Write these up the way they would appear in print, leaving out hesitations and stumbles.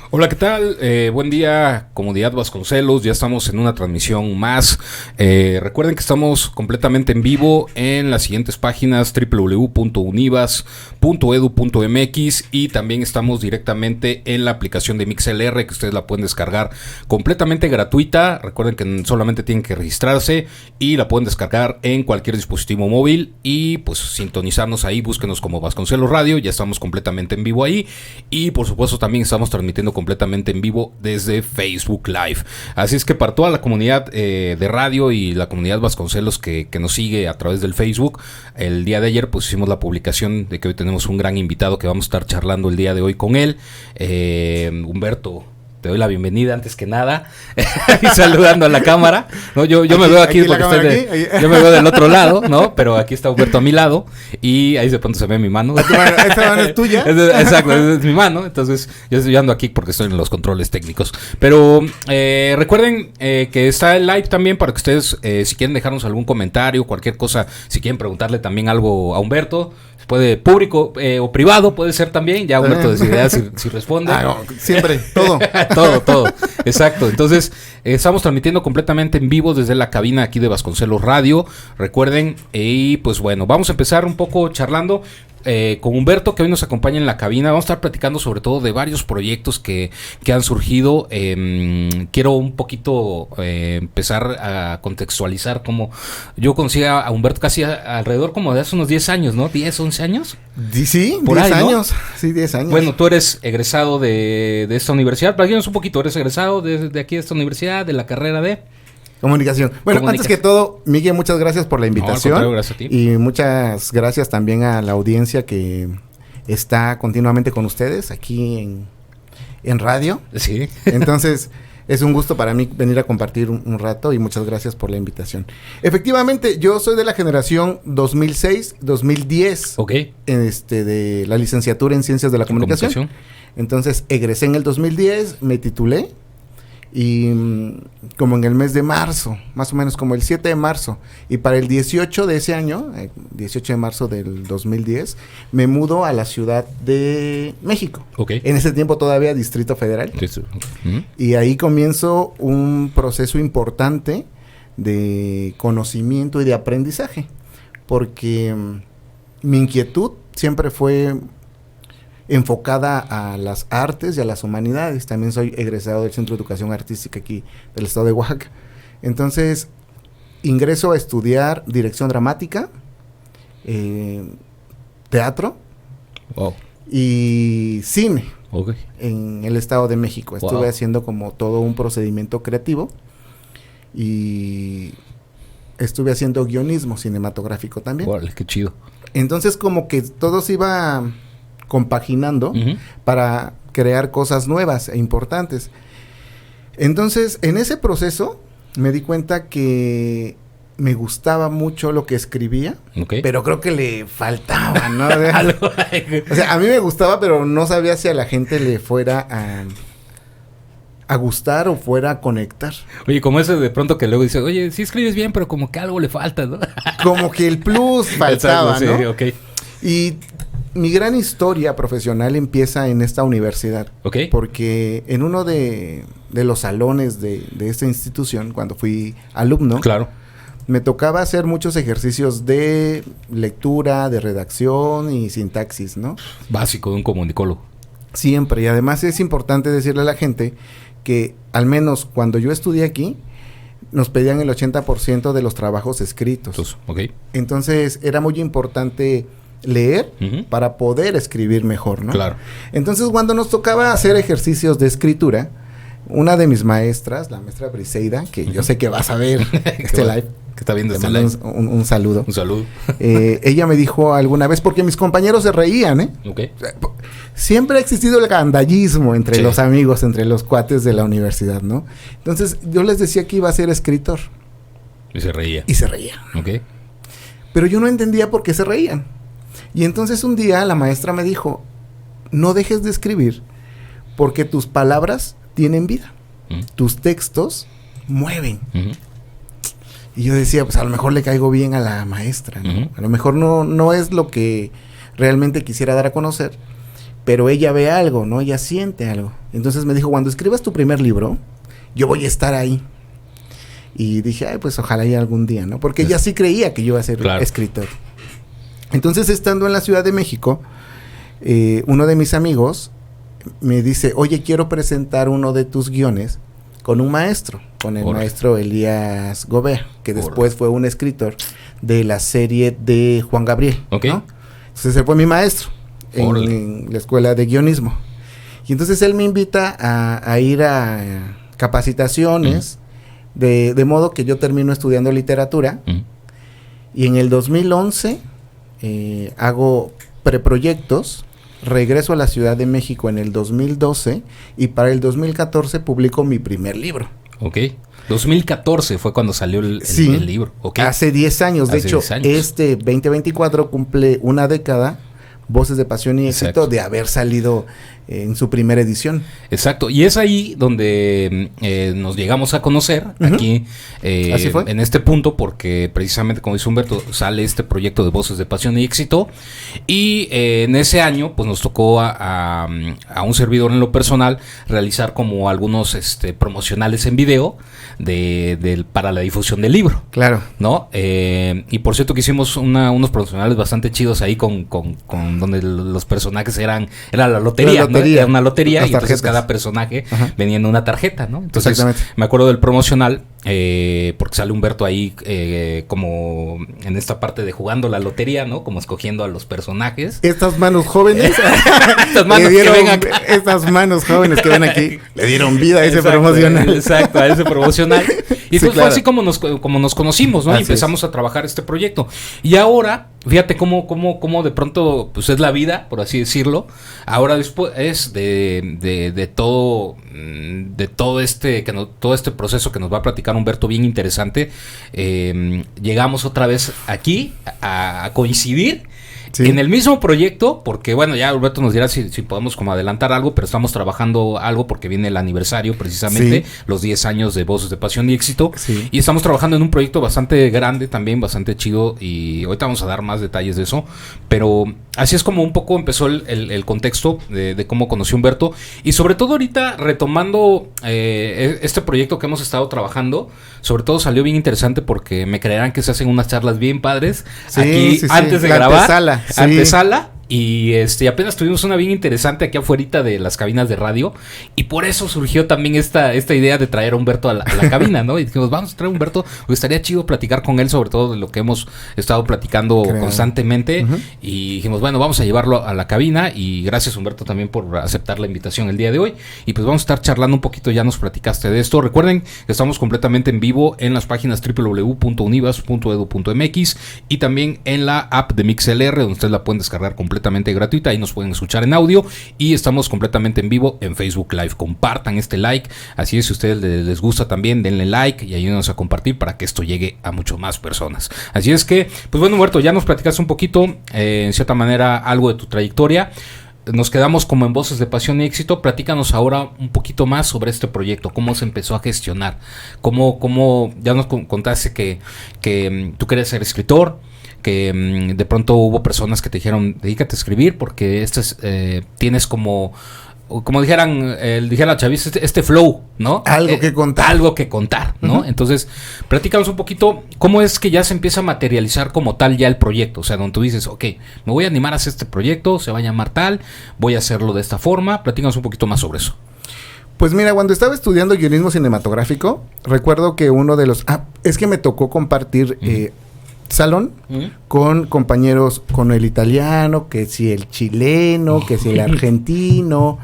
Hola, ¿qué tal? Buen día, comunidad Vasconcelos. Ya estamos en una transmisión más. Recuerden que estamos completamente en vivo en las siguientes páginas: www.univas.edu.mx, y también estamos directamente en la aplicación de MixLR, que ustedes la pueden descargar completamente gratuita. Recuerden que solamente tienen que registrarse y la pueden descargar en cualquier dispositivo móvil y pues sintonizarnos ahí. Búsquenos como Vasconcelos Radio. Ya estamos completamente en vivo ahí, y por supuesto también estamos transmitiendo completamente en vivo desde Facebook Live. Así es que para toda la comunidad de radio y la comunidad Vasconcelos que nos sigue a través del Facebook, el día de ayer pues hicimos la publicación de que hoy tenemos un gran invitado que vamos a estar charlando el día de hoy con él. Humberto, te doy la bienvenida antes que nada y saludando a la cámara, ¿no? Yo me veo aquí porque yo me veo del otro lado, ¿no? Pero aquí está Humberto a mi lado y ahí de pronto se ve mi mano. Esta mano es tuya. Exacto, es mi mano. Entonces yo estoy ando aquí porque estoy en los controles técnicos. Pero recuerden que está el live también para que ustedes, si quieren dejarnos algún comentario, cualquier cosa, si quieren preguntarle también algo a Humberto, puede público o privado, puede ser también. Ya Humberto decidirá si responde. No, siempre, todo. todo. Exacto. Entonces, estamos transmitiendo completamente en vivo desde la cabina aquí de Vasconcelos Radio. Recuerden, y pues bueno, vamos a empezar un poco charlando con Humberto, que hoy nos acompaña en la cabina. Vamos a estar platicando sobre todo de varios proyectos que han surgido. Quiero un poquito empezar a contextualizar cómo yo conocí a Humberto casi alrededor como de hace unos 10 años, ¿no? ¿10, 11 años? Sí, por 10 ahí, años. ¿no? Sí, 10 años. Bueno, tú eres egresado de esta universidad. Platícanos un poquito, ¿eres egresado de aquí de esta universidad, de la carrera de...? Comunicación. Bueno, antes que todo, Miguel, muchas gracias por la invitación. No, al contrario, gracias a ti. Y muchas gracias también a la audiencia que está continuamente con ustedes aquí en radio. Sí. Entonces, es un gusto para mí venir a compartir un rato y muchas gracias por la invitación. Efectivamente, yo soy de la generación 2006-2010. Ok. De la licenciatura en Ciencias de la Comunicación. Entonces, egresé en el 2010, me titulé. Y como en el mes de marzo, más o menos como el 7 de marzo, y para el 18 de ese año, 18 de marzo del 2010, me mudo a la Ciudad de México. Okay. En ese tiempo todavía Distrito Federal. Sí. Y ahí comienzo un proceso importante de conocimiento y de aprendizaje, porque mi inquietud siempre fue enfocada a las artes y a las humanidades. También soy egresado del Centro de Educación Artística aquí del estado de Oaxaca. Entonces, ingreso a estudiar dirección dramática, teatro, wow, y cine, okay, en el estado de México. Estuve, wow, haciendo como todo un procedimiento creativo y estuve haciendo guionismo cinematográfico también. Órale, qué chido. Entonces, como que todo se iba compaginando para crear cosas nuevas e importantes. Entonces, en ese proceso me di cuenta que me gustaba mucho lo que escribía, okay, pero creo que le faltaba, ¿no? O sea, a mí me gustaba, pero no sabía si a la gente le fuera a gustar o fuera a conectar. Oye, como ese de pronto que luego dice, oye, sí escribes bien, pero como que algo le falta, ¿no? Como que el plus faltaba, exacto, ¿no? Sí, okay. Y mi gran historia profesional empieza en esta universidad. Okay. Porque en uno de los salones de esta institución, cuando fui alumno, claro, me tocaba hacer muchos ejercicios de lectura, de redacción y sintaxis, ¿no? Básico de un comunicólogo. Siempre. Y además es importante decirle a la gente que, al menos cuando yo estudié aquí, nos pedían el 80% de los trabajos escritos. Okay. Entonces, era muy importante leer para poder escribir mejor, ¿no? Claro. Entonces, cuando nos tocaba hacer ejercicios de escritura, una de mis maestras, la maestra Briseida, que yo sé que vas a ver este live, que está viendo este live, un saludo. Un saludo. Ella me dijo alguna vez, porque mis compañeros se reían, ¿eh? Okay. Siempre ha existido el gandallismo entre los amigos, entre los cuates de la universidad, ¿no? Entonces, yo les decía que iba a ser escritor. Y se reía. Okay. Pero yo no entendía por qué se reían. Y entonces un día la maestra me dijo, no dejes de escribir porque tus palabras tienen vida. Tus textos mueven. Y yo decía, pues a lo mejor le caigo bien a la maestra, ¿no? A lo mejor no es lo que realmente quisiera dar a conocer, pero ella ve algo, ¿no? Ella siente algo. Entonces me dijo, cuando escribas tu primer libro, yo voy a estar ahí. Y dije, ay, pues ojalá y algún día, ¿no? Porque ella sí creía que yo iba a ser escritor. Entonces, estando en la Ciudad de México, uno de mis amigos me dice, oye, quiero presentar uno de tus guiones con un maestro, con el maestro Elías Gobea, que después fue un escritor de la serie de Juan Gabriel, ¿no? Entonces él fue mi maestro en la escuela de guionismo. Y entonces él me invita a ir a capacitaciones, de modo que yo termino estudiando literatura. Y en el 2011 hago preproyectos, regreso a la Ciudad de México en el 2012 y para el 2014 publico mi primer libro. 2014 fue cuando salió el libro. Hace 10 años. De hecho, 10 años. Este 2024 cumple una década, Voces de Pasión y Éxito, de haber salido en su primera edición. Exacto, y es ahí donde nos llegamos a conocer, aquí ¿Así fue? En este punto, porque precisamente como dice Humberto, sale este proyecto de Voces de Pasión y Éxito, y en ese año pues nos tocó a un servidor en lo personal realizar como algunos promocionales en video para la difusión del libro. Claro. ¿No? Y por cierto que hicimos unos promocionales bastante chidos ahí con donde los personajes era la lotería, ¿no? Era una lotería y entonces cada personaje venía en una tarjeta, ¿no? Entonces me acuerdo del promocional porque sale Humberto ahí como en esta parte de jugando la lotería, ¿no? Como escogiendo a los personajes. Estas manos jóvenes estas manos jóvenes que ven aquí le dieron vida a ese promocional. Exacto, a ese promocional. Y entonces fue así como nos conocimos, ¿no? Y empezamos a trabajar este proyecto. Y ahora, fíjate cómo de pronto pues es la vida, por así decirlo. Ahora después de todo este proceso que nos va a platicar Humberto, bien interesante. Llegamos otra vez aquí a coincidir. En el mismo proyecto, porque bueno, ya Humberto nos dirá si podemos como adelantar algo, pero estamos trabajando algo porque viene el aniversario precisamente, los 10 años de Voces de Pasión y Éxito, y estamos trabajando en un proyecto bastante grande también, bastante chido, y ahorita vamos a dar más detalles de eso, pero así es como un poco empezó el contexto de cómo conocí a Humberto, y sobre todo ahorita retomando este proyecto que hemos estado trabajando, sobre todo salió bien interesante porque me creerán que se hacen unas charlas bien padres aquí antes de grabar. Antesala. Y apenas tuvimos una bien interesante aquí afuera de las cabinas de radio. Y por eso surgió también esta idea de traer a Humberto a la cabina, ¿no? Y dijimos, vamos a traer a Humberto, porque estaría chido platicar con él sobre todo de lo que hemos estado platicando constantemente. Y dijimos, bueno, vamos a llevarlo a la cabina. Y gracias, Humberto, también por aceptar la invitación el día de hoy. Y pues vamos a estar charlando un poquito, ya nos platicaste de esto. Recuerden que estamos completamente en vivo en las páginas www.univas.edu.mx y también en la app de MixLR, donde ustedes la pueden descargar completamente gratuita, ahí nos pueden escuchar en audio y estamos completamente en vivo en Facebook Live. Compartan este like, así es, si a ustedes les gusta también denle like y ayúdenos a compartir para que esto llegue a mucho más personas. Así es que, pues bueno, Humberto, ya nos platicaste un poquito, en cierta manera, algo de tu trayectoria. Nos quedamos como en Voces de Pasión y Éxito. Platícanos ahora un poquito más sobre este proyecto, cómo se empezó a gestionar, cómo ya nos contaste que tú querías ser escritor, que de pronto hubo personas que te dijeron, dedícate a escribir porque tienes como dijera Chavis, este flow, ¿no? Algo que contar, ¿no? Entonces, platícanos un poquito cómo es que ya se empieza a materializar como tal ya el proyecto, o sea, donde tú dices, ok, me voy a animar a hacer este proyecto, se va a llamar tal, voy a hacerlo de esta forma. Platícanos un poquito más sobre eso. Pues mira, cuando estaba estudiando guionismo cinematográfico, recuerdo que uno de los... es que me tocó compartir... salón con compañeros, con el italiano, que si el chileno, que si el argentino,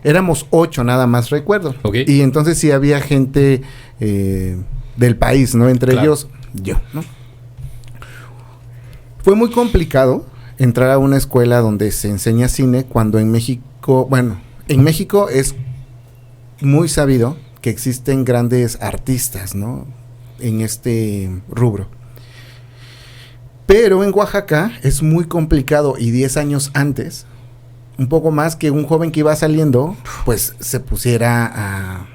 éramos 8 nada más recuerdo, y entonces sí había gente del país, ¿no? Entre ellos yo, ¿no? Fue muy complicado entrar a una escuela donde se enseña cine cuando en México es muy sabido que existen grandes artistas, ¿no? En este rubro. Pero en Oaxaca es muy complicado y 10 años antes, un poco más, que un joven que iba saliendo, pues se pusiera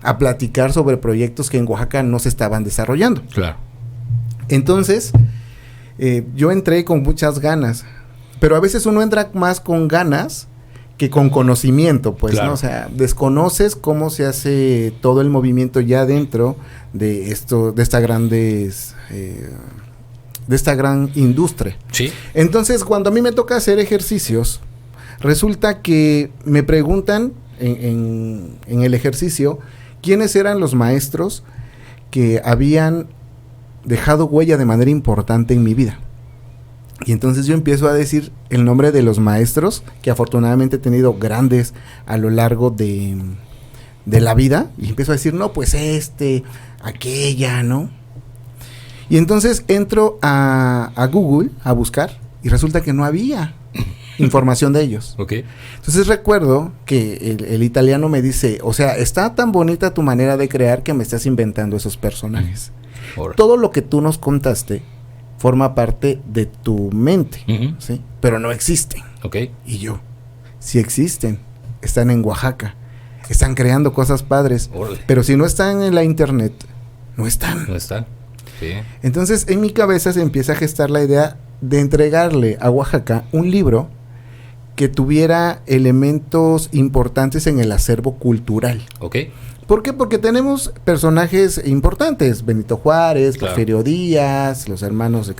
a platicar sobre proyectos que en Oaxaca no se estaban desarrollando. Claro. Entonces, yo entré con muchas ganas, pero a veces uno entra más con ganas que con conocimiento, pues, claro. ¿no? O sea, desconoces cómo se hace todo el movimiento ya dentro de esto, de esta gran industria. Sí. Entonces, cuando a mí me toca hacer ejercicios, resulta que me preguntan en el ejercicio quiénes eran los maestros que habían dejado huella de manera importante en mi vida. Y entonces yo empiezo a decir el nombre de los maestros que afortunadamente he tenido grandes a lo largo de la vida. Y empiezo a decir, no, pues aquella, ¿no? Y entonces entro a Google a buscar y resulta que no había información de ellos. Ok. Entonces recuerdo que el italiano me dice, o sea, está tan bonita tu manera de crear que me estás inventando esos personajes. Todo lo que tú nos contaste forma parte de tu mente, ¿sí? Pero no existen. Okay. Y yo, sí existen, están en Oaxaca, están creando cosas padres, pero si no están en la internet, no están. No están, sí. Entonces en mi cabeza se empieza a gestar la idea de entregarle a Oaxaca un libro que tuviera elementos importantes en el acervo cultural. Ok. ¿Por qué? Porque tenemos personajes importantes, Benito Juárez, claro. Porfirio Díaz, los hermanos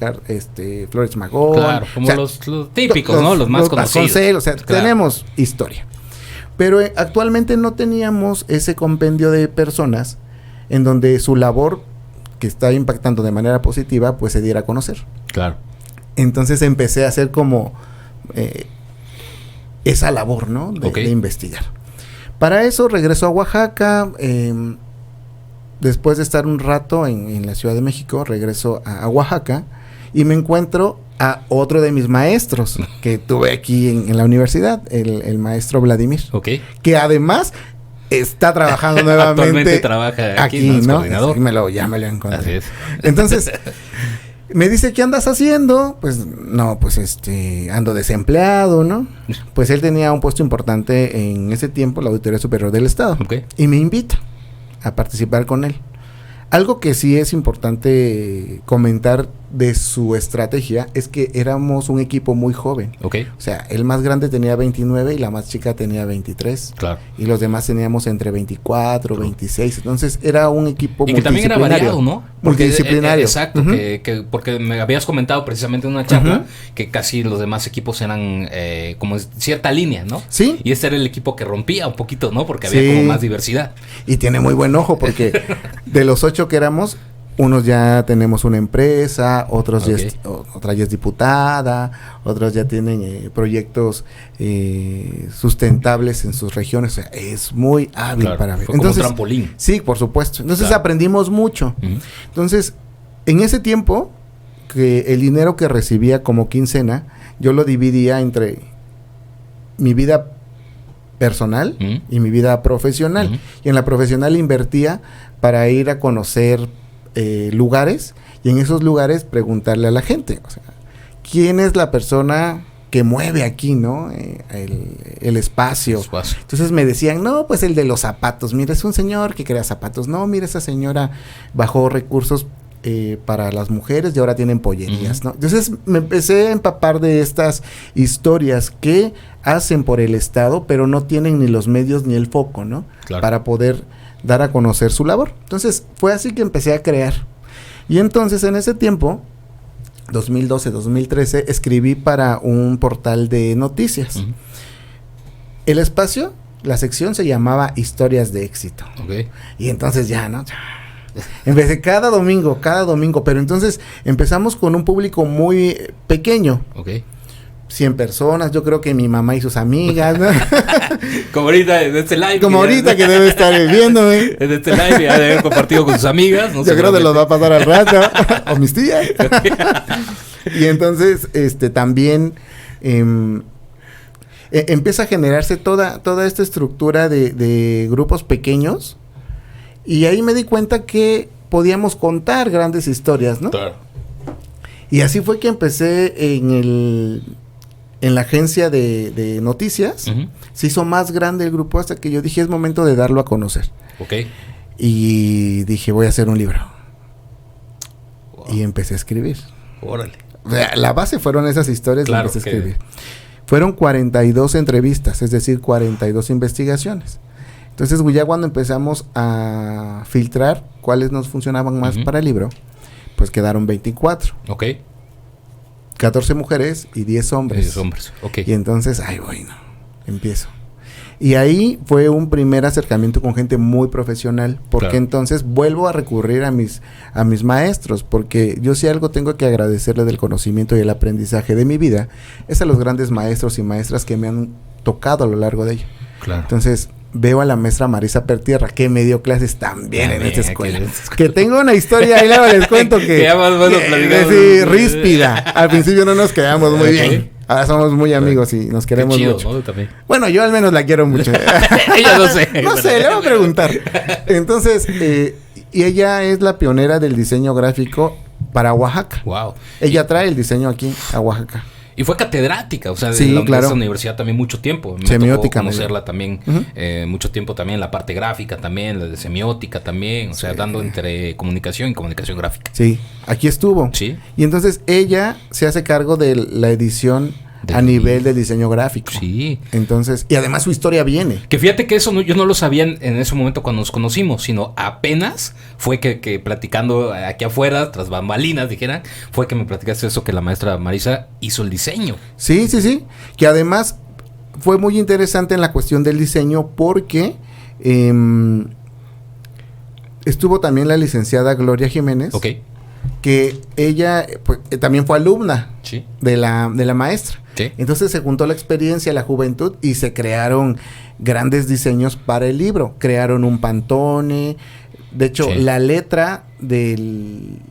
de Flores Magón. Claro, como los típicos, ¿no? Los más conocidos. Vasconcelos, o sea, claro. Tenemos historia. Pero actualmente no teníamos ese compendio de personas en donde su labor, que está impactando de manera positiva, pues se diera a conocer. Claro. Entonces empecé a hacer como esa labor, ¿no? De investigar. Para eso regreso a Oaxaca, después de estar un rato en la Ciudad de México, regreso a Oaxaca y me encuentro a otro de mis maestros que tuve aquí en la universidad, el maestro Vladimir, que además está trabajando nuevamente. Actualmente trabaja aquí, ¿no? Coordinador. Ya me lo encontré. Así es. Entonces me dice, ¿qué andas haciendo? Pues no, pues ando desempleado, ¿no? Pues él tenía un puesto importante en ese tiempo, la Auditoría Superior del Estado. Y me invita a participar con él. Algo que sí es importante comentar de su estrategia es que éramos un equipo muy joven. O sea, el más grande tenía 29 y la más chica tenía 23. Claro. Y los demás teníamos entre 24, 26. Entonces era un equipo multidisciplinario. Y que también era variado, ¿no? Multidisciplinario. Exacto, porque me habías comentado precisamente en una charla que casi los demás equipos eran como cierta línea, ¿no? Sí. Y este era el equipo que rompía un poquito, ¿no? Porque había como más diversidad. Y tiene muy buen ojo porque de los 8 que éramos, unos ya tenemos una empresa, otros otra ya es diputada, otros ya tienen proyectos sustentables en sus regiones. O sea, es muy hábil para ver. Fue como un trampolín. Sí, por supuesto. Entonces aprendimos mucho. Entonces, en ese tiempo, que el dinero que recibía como quincena, yo lo dividía entre mi vida personal y mi vida profesional. Y en la profesional invertía para ir a conocer lugares y en esos lugares preguntarle a la gente, o sea, ¿quién es la persona que mueve aquí, ¿no? El espacio. Entonces me decían, no, pues el de los zapatos, mira, es un señor que crea zapatos, no, mira, esa señora bajó recursos para las mujeres y ahora tienen pollerías, ¿no? Entonces me empecé a empapar de estas historias que hacen por el Estado, pero no tienen ni los medios ni el foco, ¿no? Claro. Para poder dar a conocer su labor. Entonces fue así que empecé a crear. Y entonces en ese tiempo, 2012, 2013, escribí para un portal de noticias. El espacio, la sección se llamaba Historias de Éxito. Y entonces ya, ¿no? Empecé cada domingo, pero entonces empezamos con un público muy pequeño. 100 personas, yo creo que mi mamá y sus amigas, ¿no? Como ahorita en este live. Como ahorita que debe estar viéndome. En este live ya debe haber compartido con sus amigas. No, yo creo que los va a pasar al rato. O mis tías. Y entonces, también empieza a generarse toda esta estructura de grupos pequeños. Y ahí me di cuenta que podíamos contar grandes historias, ¿no? Claro. Y así fue que empecé en la agencia de noticias. Se hizo más grande el grupo hasta que yo dije, es momento de darlo a conocer. Y dije, voy a hacer un libro. Y empecé a escribir. Órale. O sea, la base fueron esas historias, claro, y empecé a escribir. Fueron 42 entrevistas, es decir, 42 investigaciones. Entonces, ya cuando empezamos a filtrar cuáles nos funcionaban más para el libro, pues quedaron 24. Ok. 14 mujeres y 10 hombres. 10 hombres, ok. Y entonces, empiezo. Y ahí fue un primer acercamiento con gente muy profesional, porque entonces vuelvo a recurrir a mis maestros, porque yo si algo tengo que agradecerle del conocimiento y el aprendizaje de mi vida, es a los grandes maestros y maestras que me han tocado a lo largo de ella. Claro. Entonces, veo a la maestra Marisa Pertierra, que me dio clases también en esta escuela. Que tengo una historia, ahí luego les cuento que ríspida. Al principio no nos quedamos muy bien. Ahora somos muy amigos y nos queremos mucho. ¿No? También. Bueno, yo al menos la quiero mucho. Ella no sé. No sé, le voy a preguntar. Entonces, y ella es la pionera del diseño gráfico para Oaxaca. Wow. Ella trae el diseño aquí a Oaxaca. Y fue catedrática, o sea, sí, de esa universidad también mucho tiempo. Me semiótica. Tocó conocerla también, mucho tiempo también, la parte gráfica también, la de semiótica también, o sea, dando entre comunicación y comunicación gráfica. Sí, aquí estuvo. Sí. Y entonces ella se hace cargo de la edición a nivel de diseño gráfico. Sí. Entonces, y además su historia viene. Que fíjate que eso yo no lo sabía en ese momento cuando nos conocimos, sino apenas fue que platicando aquí afuera, tras bambalinas, dijeran, fue que me platicaste eso, que la maestra Marisa hizo el diseño. Sí. Que además fue muy interesante en la cuestión del diseño porque estuvo también la licenciada Gloria Jiménez. Ok. Que ella pues, también fue alumna de la maestra. Sí. Entonces se juntó la experiencia, la juventud y se crearon grandes diseños para el libro. Crearon un pantone. De hecho, la letra del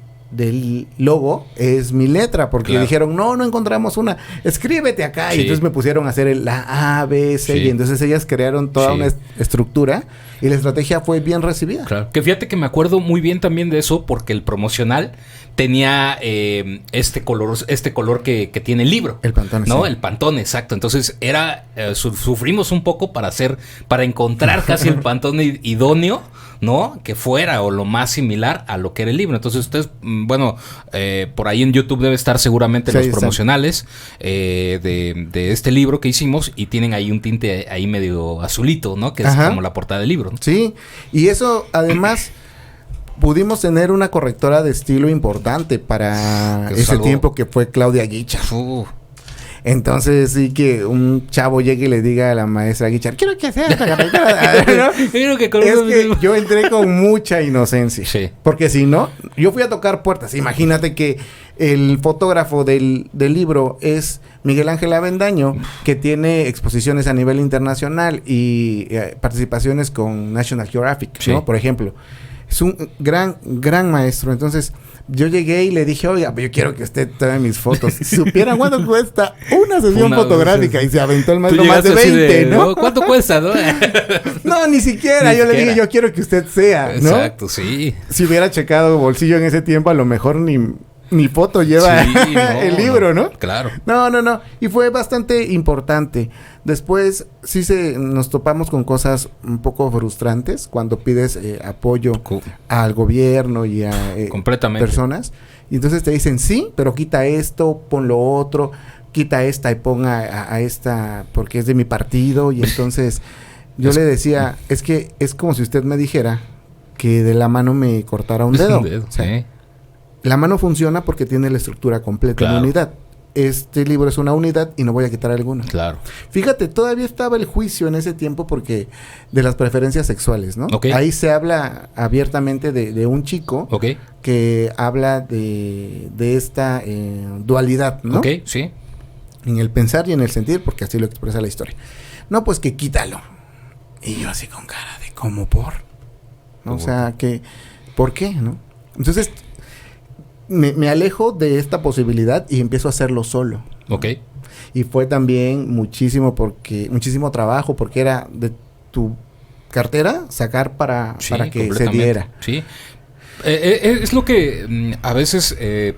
logo es mi letra, porque dijeron, no encontramos una, escríbete acá. Y entonces me pusieron a hacer la A, B, C, y entonces ellas crearon toda una estructura y la estrategia fue bien recibida. Claro. Que fíjate que me acuerdo muy bien también de eso, porque el promocional tenía este color que tiene el libro. El pantone. ¿No? El pantone, exacto. Entonces sufrimos un poco para encontrar casi el pantone idóneo, ¿no? Que fuera o lo más similar a lo que era el libro. Entonces ustedes, por ahí en YouTube debe estar seguramente los promocionales de este libro que hicimos, y tienen ahí un tinte ahí medio azulito, ¿no? Que es como la portada del libro, ¿no? Sí, y eso además pudimos tener una correctora de estilo importante para ese tiempo, que fue Claudia Guichar. Entonces sí que un chavo llegue y le diga a la maestra Guichar, quiero que sea esta correctora. ¿No? Es que yo entré con mucha inocencia. Sí. Porque si no, yo fui a tocar puertas. Imagínate que el fotógrafo del libro es Miguel Ángel Avendaño, que tiene exposiciones a nivel internacional y participaciones con National Geographic, ¿no? Por ejemplo. Es un gran maestro. Entonces yo llegué y le dije, oiga, yo quiero que usted tome mis fotos. Si supieran cuánto cuesta una sesión fotográfica. Y se aventó el maestro más de 20, ¿no? ¿Cuánto cuesta, no? No, ni siquiera. Le dije, yo quiero que usted sea, ¿no? Exacto, sí. Si hubiera checado bolsillo en ese tiempo, a lo mejor ni foto lleva el libro, ¿no? Claro. No. Y fue bastante importante. Después sí nos topamos con cosas un poco frustrantes cuando pides apoyo al gobierno y a personas. Y entonces te dicen, sí, pero quita esto, pon lo otro, quita esta y ponga a esta porque es de mi partido. Y entonces yo le decía, es que es como si usted me dijera que de la mano me cortara un dedo. O sea, la mano funciona porque tiene la estructura completa en unidad. Este libro es una unidad y no voy a quitar alguna. Claro. Fíjate, todavía estaba el juicio en ese tiempo porque de las preferencias sexuales, ¿no? Ahí se habla abiertamente de un chico que habla de esta dualidad, ¿no? Sí. En el pensar y en el sentir, porque así lo expresa la historia. No, pues que quítalo. Y yo así con cara de ¿cómo por? ¿No? O sea, que ¿por qué? ¿No? Entonces me alejo de esta posibilidad y empiezo a hacerlo solo. Y fue también muchísimo trabajo, porque era de tu cartera sacar para que se diera. Sí. Es lo que a veces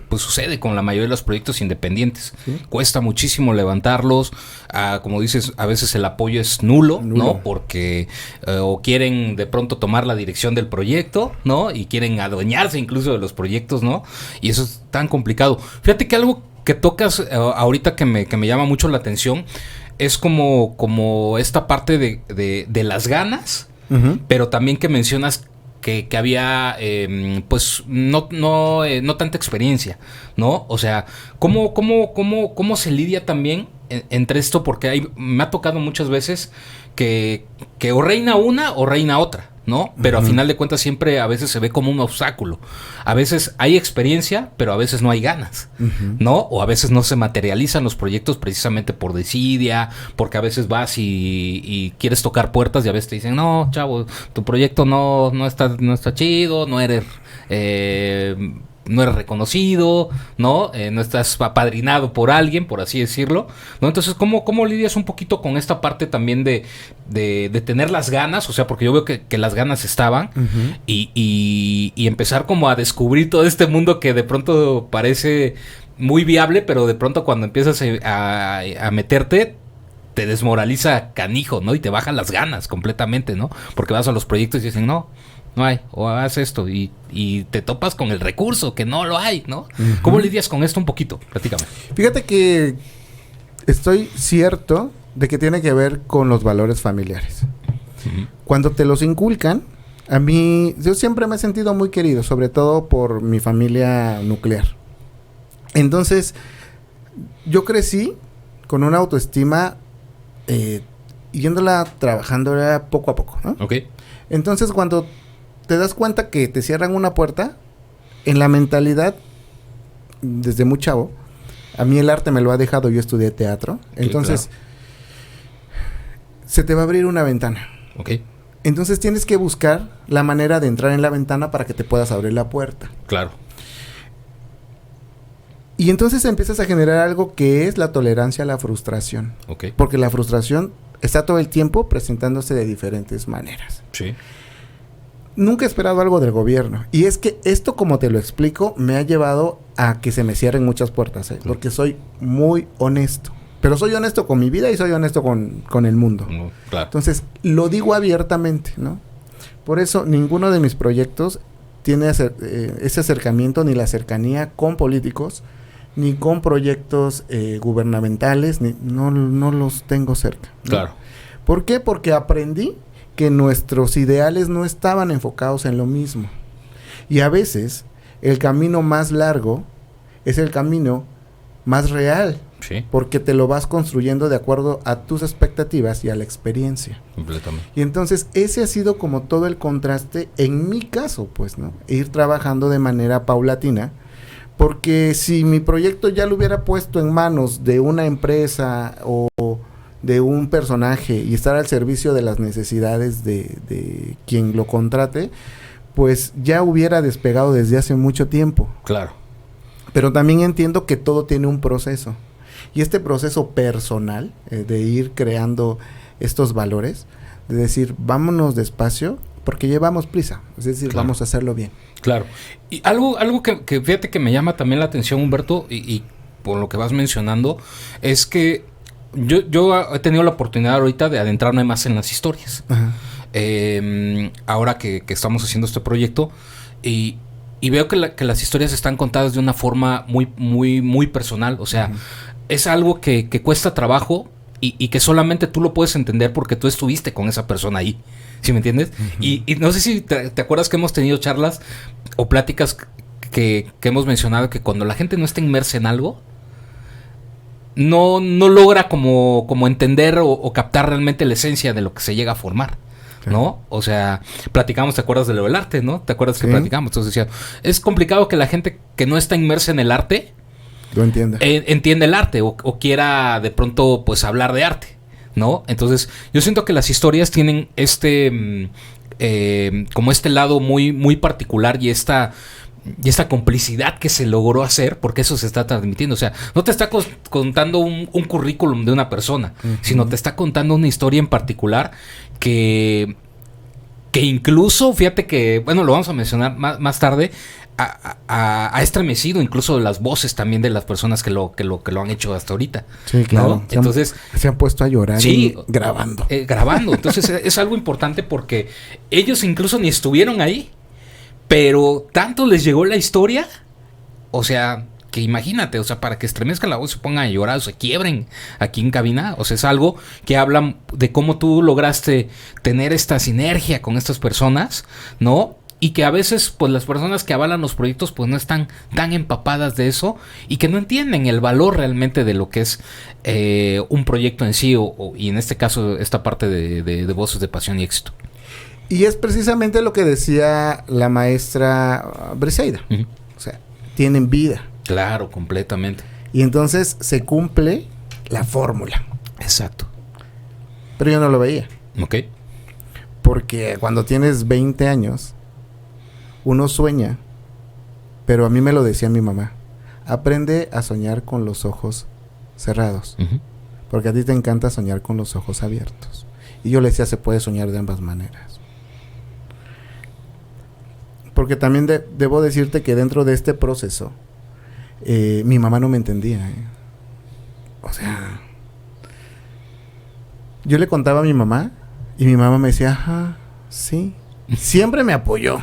pues sucede con la mayoría de los proyectos independientes. Cuesta muchísimo levantarlos. Como dices, a veces el apoyo es nulo. ¿No? Porque o quieren de pronto tomar la dirección del proyecto, ¿no? Y quieren adueñarse incluso de los proyectos, ¿no? Y eso es tan complicado. Fíjate que algo que tocas ahorita que me llama mucho la atención es como esta parte de las ganas, pero también que mencionas que había pues no tanta experiencia, ¿no? O sea, ¿cómo se lidia también entre esto? Porque me ha tocado muchas veces que o reina una o reina otra, ¿no? Pero a final de cuentas siempre a veces se ve como un obstáculo. A veces hay experiencia, pero a veces no hay ganas, ¿no? O a veces no se materializan los proyectos precisamente por desidia, porque a veces vas y quieres tocar puertas y a veces te dicen, no, chavo, tu proyecto no está chido, no eres reconocido, ¿no? No estás apadrinado por alguien, por así decirlo, ¿no? Entonces, ¿cómo lidias un poquito con esta parte también de tener las ganas? O sea, porque yo veo que las ganas estaban y empezar como a descubrir todo este mundo que de pronto parece muy viable, pero de pronto cuando empiezas a meterte, te desmoraliza canijo, ¿no? Y te bajan las ganas completamente, ¿no? Porque vas a los proyectos y dicen, no hay, o haz esto, y te topas con el recurso, que no lo hay, ¿no? ¿Cómo lidias con esto un poquito? Platícame. Fíjate que estoy cierto de que tiene que ver con los valores familiares. Cuando te los inculcan, a mí, yo siempre me he sentido muy querido, sobre todo por mi familia nuclear. Entonces, yo crecí con una autoestima yéndola trabajando poco a poco, ¿no? Ok. Entonces, cuando te das cuenta que te cierran una puerta, en la mentalidad, desde muy chavo, a mí el arte me lo ha dejado, yo estudié teatro, entonces, sí, claro, se te va a abrir una ventana. Ok. Entonces tienes que buscar la manera de entrar en la ventana para que te puedas abrir la puerta. Claro. Y entonces empiezas a generar algo que es la tolerancia a la frustración. Ok. Porque la frustración está todo el tiempo presentándose de diferentes maneras. Sí. Nunca he esperado algo del gobierno. Y es que esto, como te lo explico, me ha llevado a que se me cierren muchas puertas. Claro. Porque soy muy honesto. Pero soy honesto con mi vida y soy honesto con el mundo. Claro. Entonces, lo digo abiertamente, ¿no? Por eso, ninguno de mis proyectos tiene ese acercamiento ni la cercanía con políticos, ni con proyectos gubernamentales, no los tengo cerca, ¿no? Claro. ¿Por qué? Porque aprendí que nuestros ideales no estaban enfocados en lo mismo. Y a veces, el camino más largo es el camino más real. Sí. Porque te lo vas construyendo de acuerdo a tus expectativas y a la experiencia. Completamente. Y entonces ese ha sido como todo el contraste en mi caso, pues, ¿no? Ir trabajando de manera paulatina, porque si mi proyecto ya lo hubiera puesto en manos de una empresa o de un personaje y estar al servicio de las necesidades de quien lo contrate, pues ya hubiera despegado desde hace mucho tiempo. Claro. Pero también entiendo que todo tiene un proceso. Y este proceso personal de ir creando estos valores, de decir, vámonos despacio, porque llevamos prisa. Es decir, claro, vamos a hacerlo bien. Claro. Y algo que fíjate que me llama también la atención, Humberto, y por lo que vas mencionando, es que yo he tenido la oportunidad ahorita de adentrarme más en las historias. Ajá. Ahora que estamos haciendo este proyecto, y veo que las historias están contadas de una forma muy, muy, muy personal. O sea, es algo que cuesta trabajo y que solamente tú lo puedes entender porque tú estuviste con esa persona ahí. ¿Sí me entiendes? Y no sé si te acuerdas que hemos tenido charlas o pláticas que hemos mencionado que cuando la gente no está inmersa en algo, no logra como entender o captar realmente la esencia de lo que se llega a formar, ¿no? O sea, platicamos, ¿te acuerdas de lo del arte, no? ¿Te acuerdas que platicamos? Entonces decía, es complicado que la gente que no está inmersa en el arte lo entienda. Entiende el arte o quiera de pronto pues hablar de arte, ¿no? Entonces yo siento que las historias tienen como este lado muy, muy particular y esta complicidad que se logró hacer, porque eso se está transmitiendo. O sea, no te está contando un currículum de una persona, sino te está contando una historia en particular que incluso, fíjate que, bueno, lo vamos a mencionar más tarde, ha estremecido incluso las voces también de las personas que lo han hecho hasta ahorita. Sí, claro. ¿No? Entonces se han puesto a llorar grabando. Grabando. Entonces es algo importante porque ellos incluso ni estuvieron ahí, pero tanto les llegó la historia, o sea, que imagínate, o sea, para que estremezcan la voz, se pongan a llorar, o se quiebren aquí en cabina. O sea, es algo que habla de cómo tú lograste tener esta sinergia con estas personas, ¿no? Y que a veces, pues, las personas que avalan los proyectos, pues, no están tan empapadas de eso y que no entienden el valor realmente de lo que es un proyecto en sí, y en este caso, esta parte de Voces de Pasión y Éxito. Y es precisamente lo que decía la maestra Briseida. Uh-huh. O sea, tienen vida. Claro, completamente. Y entonces se cumple la fórmula. Exacto. Pero yo no lo veía. Ok. Porque cuando tienes 20 años, uno sueña, pero a mí me lo decía mi mamá. Aprende a soñar con los ojos cerrados. Uh-huh. Porque a ti te encanta soñar con los ojos abiertos. Y yo le decía, se puede soñar de ambas maneras. Porque también debo decirte que dentro de este proceso, mi mamá no me entendía. O sea, yo le contaba a mi mamá y mi mamá me decía, ajá, sí. Siempre me apoyó,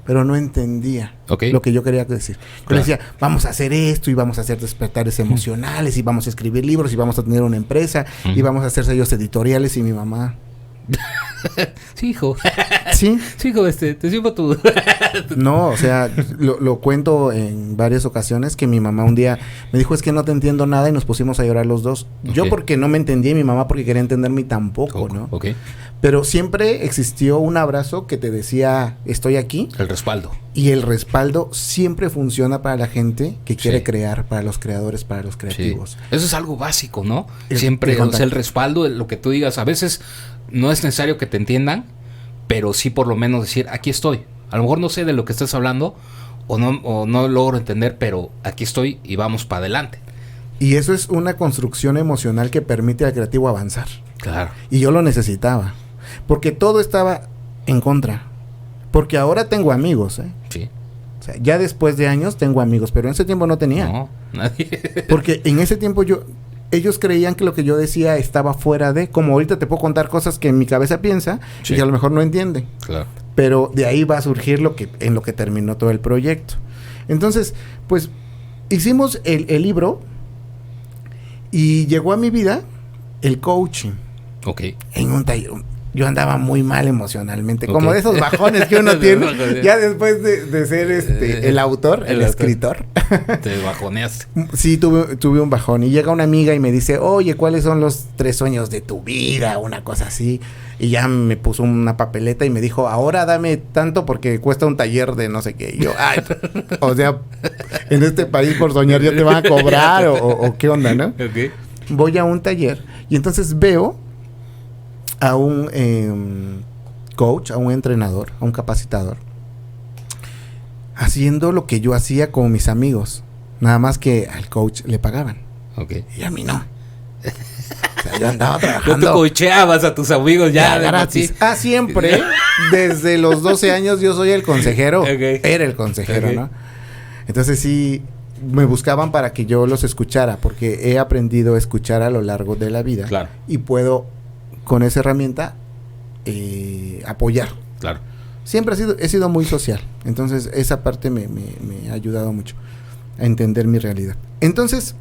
pero no entendía lo que yo quería decir. Yo le decía, vamos a hacer esto y vamos a hacer despertares emocionales y vamos a escribir libros y vamos a tener una empresa y vamos a hacer sellos editoriales. Y mi mamá... Sí, hijo. ¿Sí? Sí, hijo, te sirvo tú. No, o sea, lo cuento en varias ocasiones que mi mamá un día me dijo, es que no te entiendo nada, y nos pusimos a llorar los dos. Okay. Yo porque no me entendía y mi mamá porque quería entenderme tampoco, ¿no? Okay. Pero siempre existió un abrazo que te decía, estoy aquí. El respaldo. Y el respaldo siempre funciona para la gente que quiere crear, para los creadores, para los creativos. Sí. Eso es algo básico, ¿no? Siempre, o sea, el respaldo, lo que tú digas, a veces no es necesario que te entiendan, pero sí por lo menos decir, aquí estoy. A lo mejor no sé de lo que estás hablando o no logro entender, pero aquí estoy y vamos para adelante. Y eso es una construcción emocional que permite al creativo avanzar. Claro. Y yo lo necesitaba, porque todo estaba en contra. Porque ahora tengo amigos, ¿eh? Sí. O sea, ya después de años tengo amigos, pero en ese tiempo no tenía. No, nadie. Porque en ese tiempo ellos creían que lo que yo decía estaba fuera de, como ahorita te puedo contar cosas que en mi cabeza piensa y que a lo mejor no entienden. Claro. Pero de ahí va a surgir en lo que terminó todo el proyecto. Entonces, pues, hicimos el libro y llegó a mi vida el coaching. Ok. En un taller. Yo andaba muy mal emocionalmente, como de esos bajones que uno tiene, ya después de ser el autor, el escritor. Te bajoneaste. Sí, tuve un bajón, y llega una amiga y me dice, oye, ¿cuáles son los 3 sueños de tu vida? Una cosa así, y ya me puso una papeleta y me dijo, ahora dame tanto porque cuesta un taller de no sé qué. Y yo, ay, o sea, en este país por soñar ya te van a cobrar, o qué onda, ¿no? Okay. Voy a un taller, y entonces veo a un coach, a un entrenador, a un capacitador, haciendo lo que yo hacía con mis amigos, nada más que al coach le pagaban. Okay. Y a mí no. O sea, yo andaba trabajando. Tú coacheabas a tus amigos ya gratis. Siempre, desde los 12 años yo soy el consejero. Okay. Era el consejero, ¿no? Entonces sí, me buscaban para que yo los escuchara, porque he aprendido a escuchar a lo largo de la vida. Claro. Y puedo, con esa herramienta, apoyar. Claro. Siempre he sido muy social. Entonces, esa parte me ha ayudado mucho a entender mi realidad. Entonces,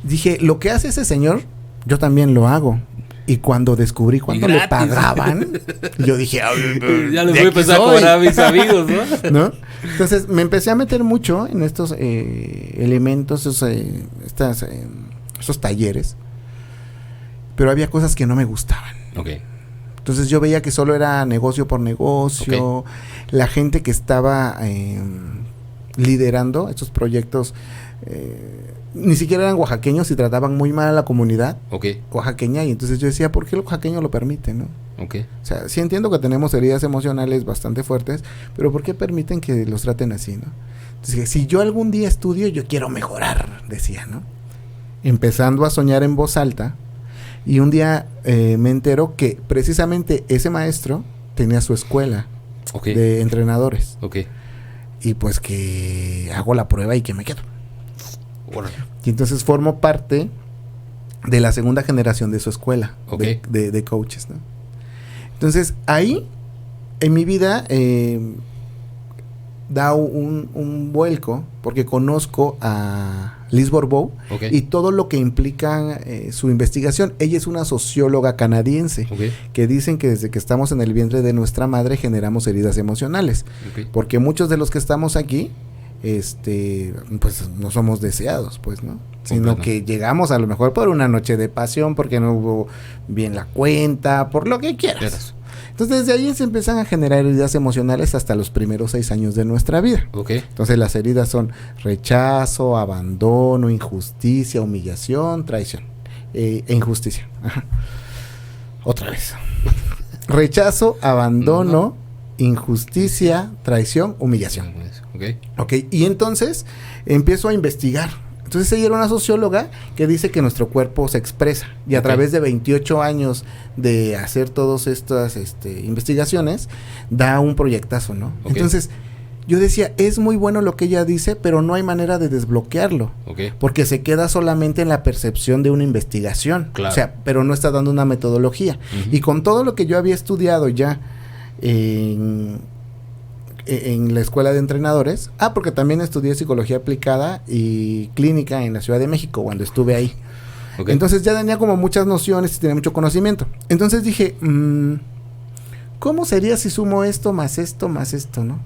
dije, lo que hace ese señor, yo también lo hago. Y cuando descubrí cuánto le pagaban, yo dije, ya les voy a empezar a cobrar a mis amigos, ¿no? Entonces, me empecé a meter mucho en estos elementos, esos talleres. Pero había cosas que no me gustaban. Okay. Entonces yo veía que solo era negocio por negocio. Okay. La gente que estaba liderando estos proyectos ni siquiera eran oaxaqueños y trataban muy mal a la comunidad oaxaqueña. Y entonces yo decía, ¿por qué el oaxaqueño lo permite, no? Okay. O sea, sí entiendo que tenemos heridas emocionales bastante fuertes, pero ¿por qué permiten que los traten así, no? Entonces, si yo algún día estudio, yo quiero mejorar, decía, ¿no? Empezando a soñar en voz alta. Y un día me entero que precisamente ese maestro tenía su escuela de entrenadores. Okay. Y pues que hago la prueba y que me quedo. Bueno. Y entonces formo parte de la segunda generación de su escuela de coaches, ¿no? Entonces ahí, en mi vida, da un vuelco porque conozco a Liz Bourbeau y todo lo que implica su investigación. Ella es una socióloga canadiense que dicen que desde que estamos en el vientre de nuestra madre generamos heridas emocionales, porque muchos de los que estamos aquí pues no somos deseados, pues, ¿no? Sino que llegamos a lo mejor por una noche de pasión, porque no hubo bien la cuenta, por lo que quieras. Entonces, desde ahí se empiezan a generar heridas emocionales hasta los primeros 6 años de nuestra vida. Entonces, las heridas son rechazo, abandono, injusticia, humillación, traición e injusticia. Otra vez. Rechazo, abandono, injusticia, traición, humillación. Y entonces empiezo a investigar. Entonces ella era una socióloga que dice que nuestro cuerpo se expresa y a través de 28 años de hacer todas estas investigaciones da un proyectazo, ¿no? Entonces yo decía, es muy bueno lo que ella dice, pero no hay manera de desbloquearlo, porque se queda solamente en la percepción de una investigación, o sea, pero no está dando una metodología. Y con todo lo que yo había estudiado ya en la escuela de entrenadores, porque también estudié psicología aplicada y clínica en la Ciudad de México cuando estuve ahí. Entonces ya tenía como muchas nociones y tenía mucho conocimiento. Entonces dije, ¿cómo sería si sumo esto, más ¿no?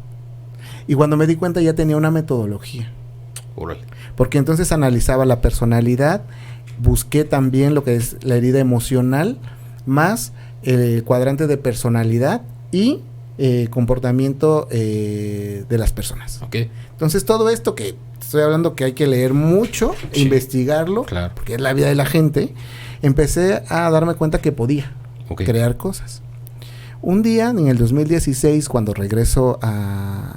Y cuando me di cuenta ya tenía una metodología. Porque entonces analizaba la personalidad, busqué también lo que es la herida emocional, más el cuadrante de personalidad y comportamiento de las personas. Entonces todo esto que estoy hablando que hay que leer mucho, investigarlo, porque es la vida de la gente, empecé a darme cuenta que podía crear cosas. Un día, en el 2016, cuando regreso a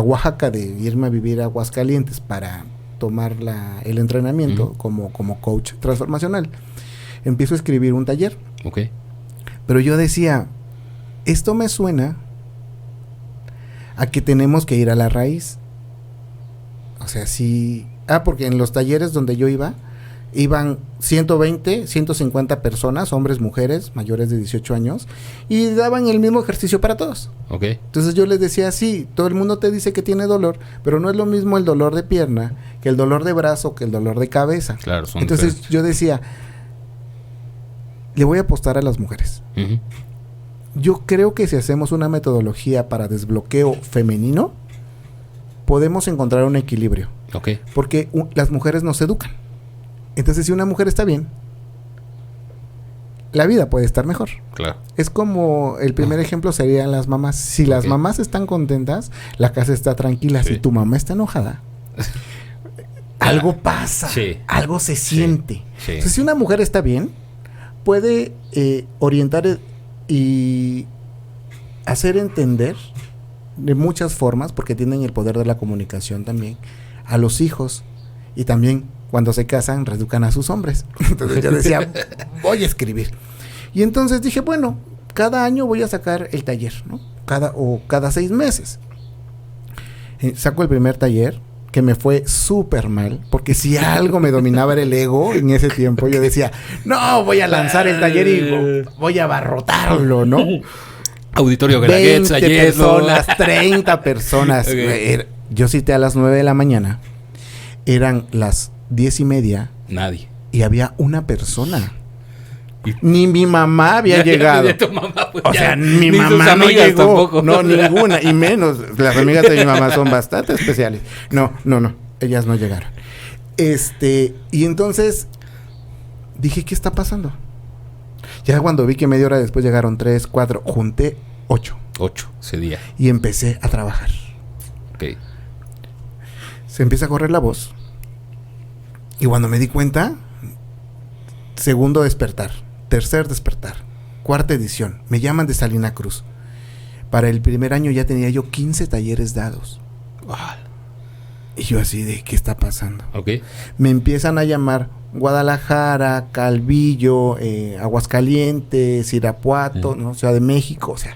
Oaxaca de irme a vivir a Aguascalientes para tomar el entrenamiento como coach transformacional, empiezo a escribir un taller. Pero yo decía, esto me suena a que tenemos que ir a la raíz. O sea, sí. Porque en los talleres donde yo iban 120, 150 personas, hombres, mujeres, mayores de 18 años, y daban el mismo ejercicio para todos. Entonces yo les decía, sí, todo el mundo te dice que tiene dolor, pero no es lo mismo el dolor de pierna que el dolor de brazo, que el dolor de cabeza. Entonces diferentes. Yo decía, le voy a apostar a las mujeres. Yo creo que si hacemos una metodología para desbloqueo femenino, podemos encontrar un equilibrio. Porque las mujeres nos educan. Entonces, si una mujer está bien, la vida puede estar mejor. Es como el primer ejemplo serían las mamás. Si las mamás están contentas, la casa está tranquila. Si tu mamá está enojada, algo pasa, algo se siente. Entonces, si una mujer está bien, puede orientar y hacer entender de muchas formas, porque tienen el poder de la comunicación también, a los hijos, y también cuando se casan reeducan a sus hombres. Entonces yo decía, voy a escribir. Y entonces dije, bueno, cada año voy a sacar el taller, ¿no? Cada 6 meses. Saco el primer taller, que me fue súper mal, porque si algo me dominaba era el ego en ese tiempo. Yo decía, no, voy a lanzar el taller y voy a abarrotarlo, ¿no? Auditorio 20 personas, 30 personas. Yo cité a las 9 de la mañana. Eran las 10:30. Nadie. Y había una persona. Ni mi mamá había llegado. Mamá, pues, o sea, mi mamá no llegó. Tampoco. No, ninguna. Y menos. Las amigas de mi mamá son bastante especiales. No. Ellas no llegaron. Y entonces dije, ¿qué está pasando? Ya cuando vi que media hora después llegaron 3, 4, junté 8. 8 ese día. Y empecé a trabajar. Se empieza a correr la voz. Y cuando me di cuenta, segundo despertar, tercer despertar, cuarta edición. Me llaman de Salina Cruz. Para el primer año ya tenía yo 15 talleres dados. Y yo así de, ¿qué está pasando? Me empiezan a llamar Guadalajara, Calvillo, Aguascalientes, Irapuato, ¿no? Ciudad de México. O sea,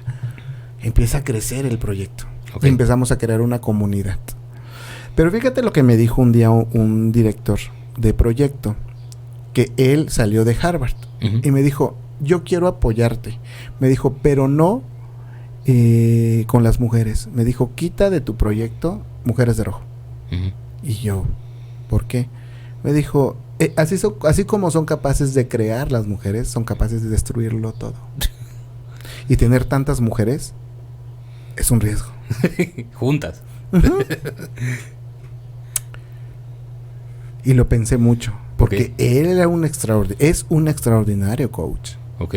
empieza a crecer el proyecto. Y empezamos a crear una comunidad. Pero fíjate lo que me dijo un día un director de proyecto, que él salió de Harvard. Y me dijo, yo quiero apoyarte. Me dijo, pero no con las mujeres. Me dijo, quita de tu proyecto Mujeres de Rojo. Uh-huh. Y yo, ¿por qué? Me dijo, así como son capaces de crear las mujeres, son capaces de destruirlo todo. Y tener tantas mujeres es un riesgo. Juntas. Uh-huh. Y lo pensé mucho, porque él era es un extraordinario coach. Ok.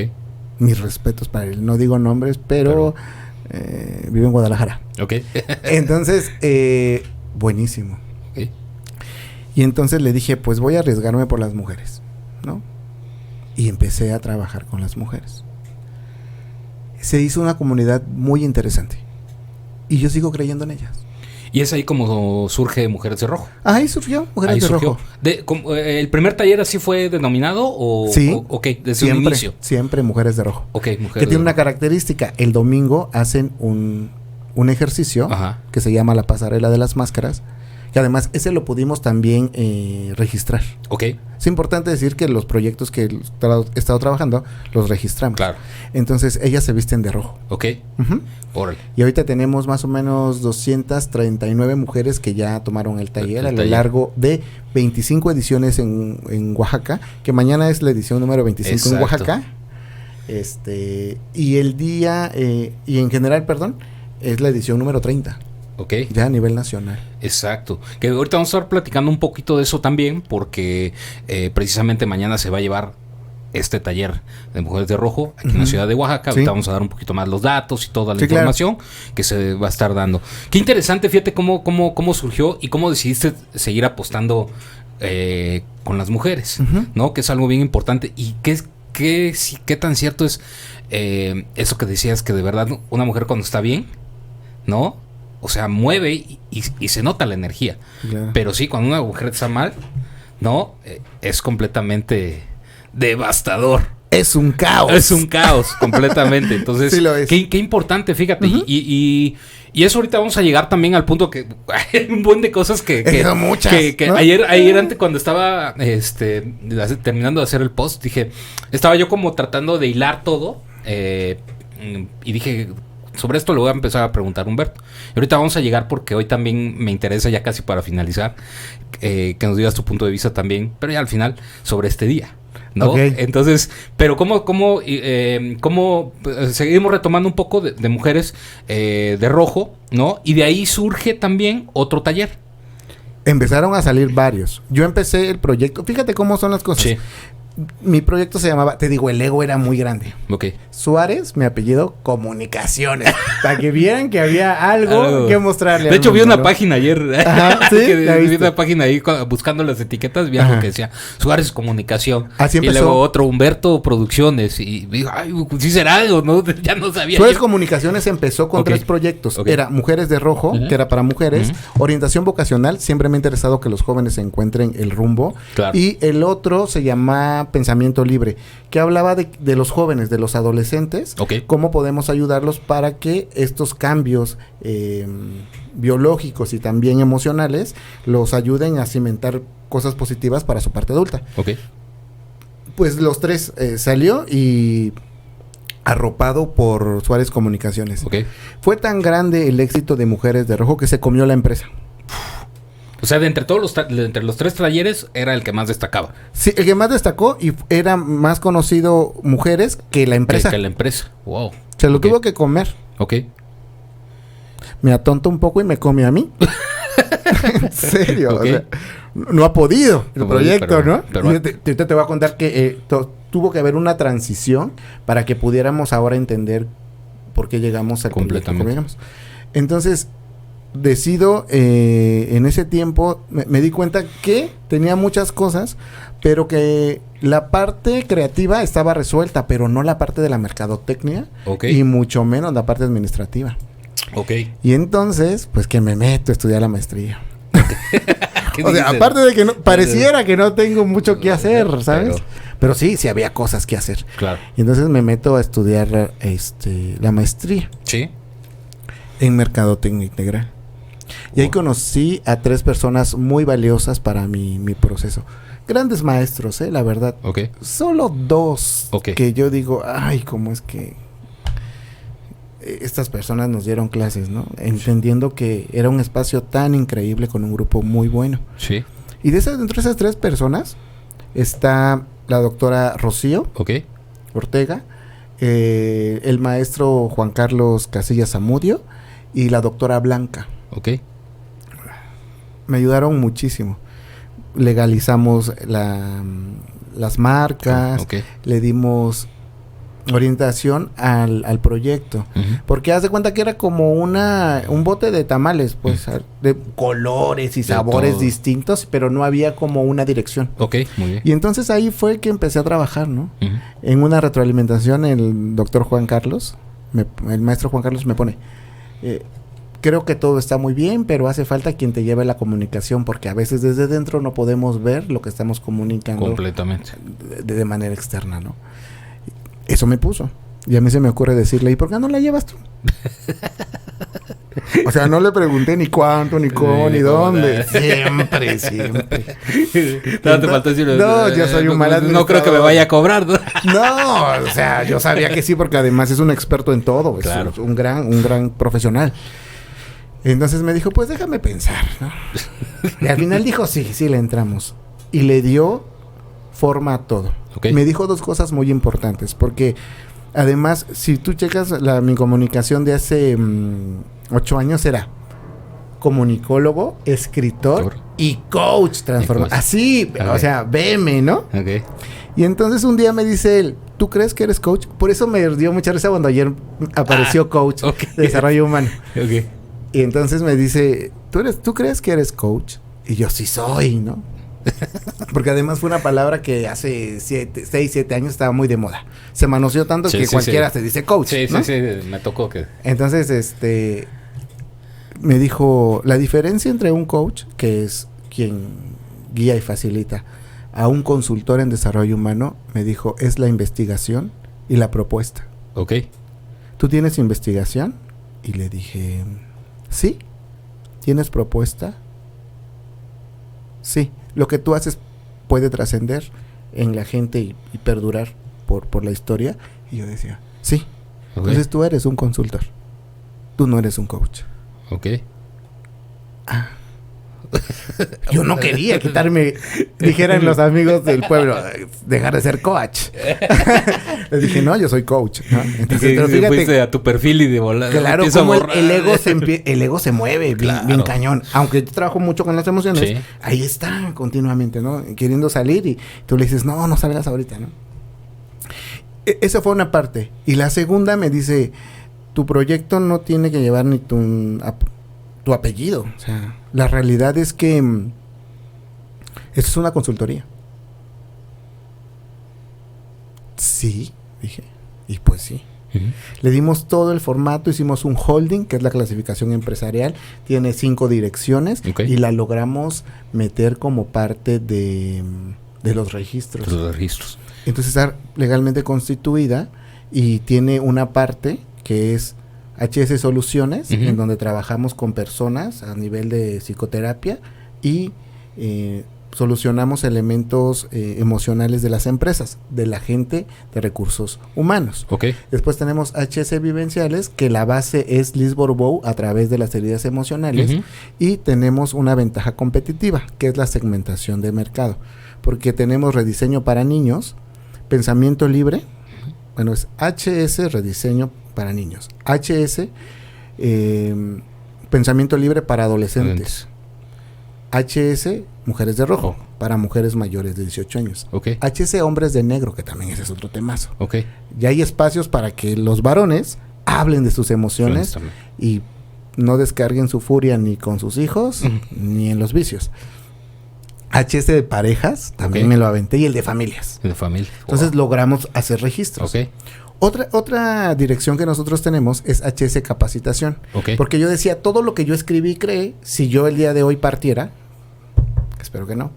Mis respetos para él. No digo nombres, pero vive en Guadalajara. Ok. Entonces, buenísimo. Okay. Y entonces le dije, pues voy a arriesgarme por las mujeres, ¿no? Y empecé a trabajar con las mujeres. Se hizo una comunidad muy interesante. Y yo sigo creyendo en ellas. Y es ahí como surge Mujeres de Rojo. Ahí surgió Mujeres de Rojo. ¿El primer taller así fue denominado? Sí. Ok, desde un inicio. Siempre Mujeres de Rojo. Ok, Mujeres. Que tiene una característica. El domingo hacen un ejercicio, ajá, que se llama la pasarela de las máscaras. Que además ese lo pudimos también registrar. Ok. Es importante decir que los proyectos que he estado trabajando los registramos. Claro. Entonces ellas se visten de rojo. Ok. Uh-huh. Órale. Y ahorita tenemos más o menos 239 mujeres que ya tomaron el taller a lo largo de 25 ediciones en Oaxaca, que mañana es la edición número 25. Exacto. En Oaxaca. Y el día, y en general, perdón, es la edición número 30. Ok. Ya a nivel nacional. Exacto. Que ahorita vamos a estar platicando un poquito de eso también, porque precisamente mañana se va a llevar este taller de Mujeres de Rojo aquí en la ciudad de Oaxaca. Ahorita vamos a dar un poquito más los datos y toda la información que se va a estar dando. Qué interesante, fíjate cómo surgió y cómo decidiste seguir apostando con las mujeres, ¿no? Que es algo bien importante. Y qué tan cierto es eso que decías, que de verdad una mujer cuando está bien, ¿no? O sea, mueve y se nota la energía. Claro. Pero sí, cuando una mujer está mal, ¿no? Es completamente devastador. Es un caos. Es un caos, completamente. Entonces, sí lo es. Qué importante, fíjate. Y eso ahorita vamos a llegar también al punto que hay un buen de cosas que muchas, que ¿no? ayer antes cuando estaba terminando de hacer el post, dije, estaba yo como tratando de hilar todo y dije, sobre esto le voy a empezar a preguntar a Humberto. Y ahorita vamos a llegar porque hoy también me interesa, ya casi para finalizar, que nos digas tu punto de vista también, pero ya al final, sobre este día, ¿no? Okay. Entonces, pero ¿cómo seguimos retomando un poco de Mujeres de Rojo, ¿no? Y de ahí surge también otro taller. Empezaron a salir varios. Yo empecé el proyecto, fíjate cómo son las cosas. Sí. Mi proyecto se llamaba, te digo, el ego era muy grande. Ok. Suárez, mi apellido, Comunicaciones. Para que vieran que había algo que mostrarle. De hecho, vi una página ayer. Ajá, ¿sí? Vi una página ahí buscando las etiquetas, vi algo que decía Suárez Comunicación. Así empezó. Y luego otro, Humberto Producciones. Y digo, ay, sí será algo, ¿no? Ya no sabía. Suárez Comunicaciones empezó con 3 proyectos. Era Mujeres de Rojo, que era para mujeres. Orientación vocacional. Siempre me ha interesado que los jóvenes encuentren el rumbo. Claro. Y el otro se llama Pensamiento Libre, que hablaba de los jóvenes, de los adolescentes, cómo podemos ayudarlos para que estos cambios biológicos y también emocionales los ayuden a cimentar cosas positivas para su parte adulta. Pues los 3 salió y arropado por Suárez Comunicaciones. Fue tan grande el éxito de Mujeres de Rojo que se comió la empresa. O sea, entre los 3 talleres era el que más destacaba. Sí, el que más destacó y era más conocido Mujeres que la empresa. Que la empresa, wow. Se lo tuvo que comer. Me atonta un poco y me come a mí. En serio. O sea, no ha podido el proyecto, ¿no? Pero te voy a contar que tuvo que haber una transición para que pudiéramos ahora entender por qué llegamos al proyecto. Entonces, decido en ese tiempo me di cuenta que tenía muchas cosas, pero que la parte creativa estaba resuelta, pero no la parte de la mercadotecnia y mucho menos la parte administrativa. Y entonces, pues que me meto a estudiar la maestría. O sea, aparte de que pareciera que no tengo mucho que hacer, ¿sabes? Pero sí había cosas que hacer. Claro. Y entonces me meto a estudiar la maestría. Sí. En mercadotecnia integral. Y ahí conocí a 3 personas muy valiosas para mi proceso. Grandes maestros, la verdad. Solo 2 que yo digo, ay, cómo es que estas personas nos dieron clases, ¿no? Entendiendo que era un espacio tan increíble con un grupo muy bueno. Sí. Y entre esas 3 personas está la doctora Rocío Ortega, el maestro Juan Carlos Casillas Zamudio y la doctora Blanca. Me ayudaron muchísimo. Legalizamos las marcas, le dimos orientación al proyecto, porque haz de cuenta que era como un bote de tamales, pues, de colores y sabores distintos, pero no había como una dirección. Muy bien. Y entonces ahí fue que empecé a trabajar, ¿no? En una retroalimentación, el doctor Juan Carlos, el maestro Juan Carlos me pone, creo que todo está muy bien, pero hace falta quien te lleve la comunicación, porque a veces desde dentro no podemos ver lo que estamos comunicando completamente de manera externa, ¿no? Eso me puso. Y a mí se me ocurre decirle, ¿y por qué no la llevas tú? O sea, no le pregunté ni cuánto, ni cómo, ni dónde. Siempre. No, te faltó decirlo. No, yo soy un mal administrador. No creo que me vaya a cobrar, ¿no? No, o sea, yo sabía que sí, porque además es un experto en todo. Claro. Es un gran profesional. Entonces me dijo, pues déjame pensar, ¿no? Y al final dijo, sí le entramos. Y le dio forma a todo. Me dijo 2 cosas muy importantes, porque además, si tú checas mi comunicación de hace 8 años, era comunicólogo, escritor y coach transformador. Así, o sea, veme, ¿no? Y entonces un día me dice él, ¿tú crees que eres coach? Por eso me dio mucha risa cuando ayer apareció coach de desarrollo humano. Y entonces me dice, ¿tú crees que eres coach? Y yo, sí soy, ¿no? Porque además fue una palabra que hace 6, 7 años estaba muy de moda. Se manoseó tanto que cualquiera se dice coach, ¿no? Sí, me tocó que... Entonces, me dijo, la diferencia entre un coach, que es quien guía y facilita, a un consultor en desarrollo humano, me dijo, es la investigación y la propuesta. ¿Tú tienes investigación? Y le dije, sí. ¿Tienes propuesta? Sí. Lo que tú haces puede trascender en la gente y perdurar por la historia. Y yo decía, sí. Entonces tú eres un consultor. Tú no eres un coach. Yo no quería quitarme, dijeran los amigos del pueblo, dejar de ser coach. Les dije, no, yo soy coach, ¿no? Entonces, pero fíjate, fuiste a tu perfil y de volada. Claro, como el ego se mueve bien cañón. Aunque yo trabajo mucho con las emociones, ahí está continuamente, ¿no? Queriendo salir y tú le dices, no salgas ahorita, ¿no? Esa fue una parte. Y la segunda me dice, tu proyecto no tiene que llevar ni tu apellido. O sea, la realidad es que esto es una consultoría. Sí, dije. Y pues sí. Le dimos todo el formato, hicimos un holding, que es la clasificación empresarial, tiene 5 direcciones y la logramos meter como parte de los registros. Entonces está legalmente constituida y tiene una parte que es HS Soluciones, en donde trabajamos con personas a nivel de psicoterapia y solucionamos elementos emocionales de las empresas, de la gente de recursos humanos. Después tenemos HS Vivenciales, que la base es Liz Bourbeau a través de las heridas emocionales, y tenemos una ventaja competitiva, que es la segmentación de mercado, porque tenemos rediseño para niños, pensamiento libre, bueno, es HS Rediseño para niños, HS Pensamiento libre para adolescentes, HS Mujeres de Rojo para mujeres mayores de 18 años, HS Hombres de Negro, que también ese es otro temazo. Ya hay espacios para que los varones hablen de sus emociones y no descarguen su furia ni con sus hijos ni en los vicios. HS de parejas también me lo aventé, y el de familias. Entonces logramos hacer registros. Otra dirección que nosotros tenemos es HS Capacitación. Porque yo decía, todo lo que yo escribí y creé, si yo el día de hoy partiera, espero que no,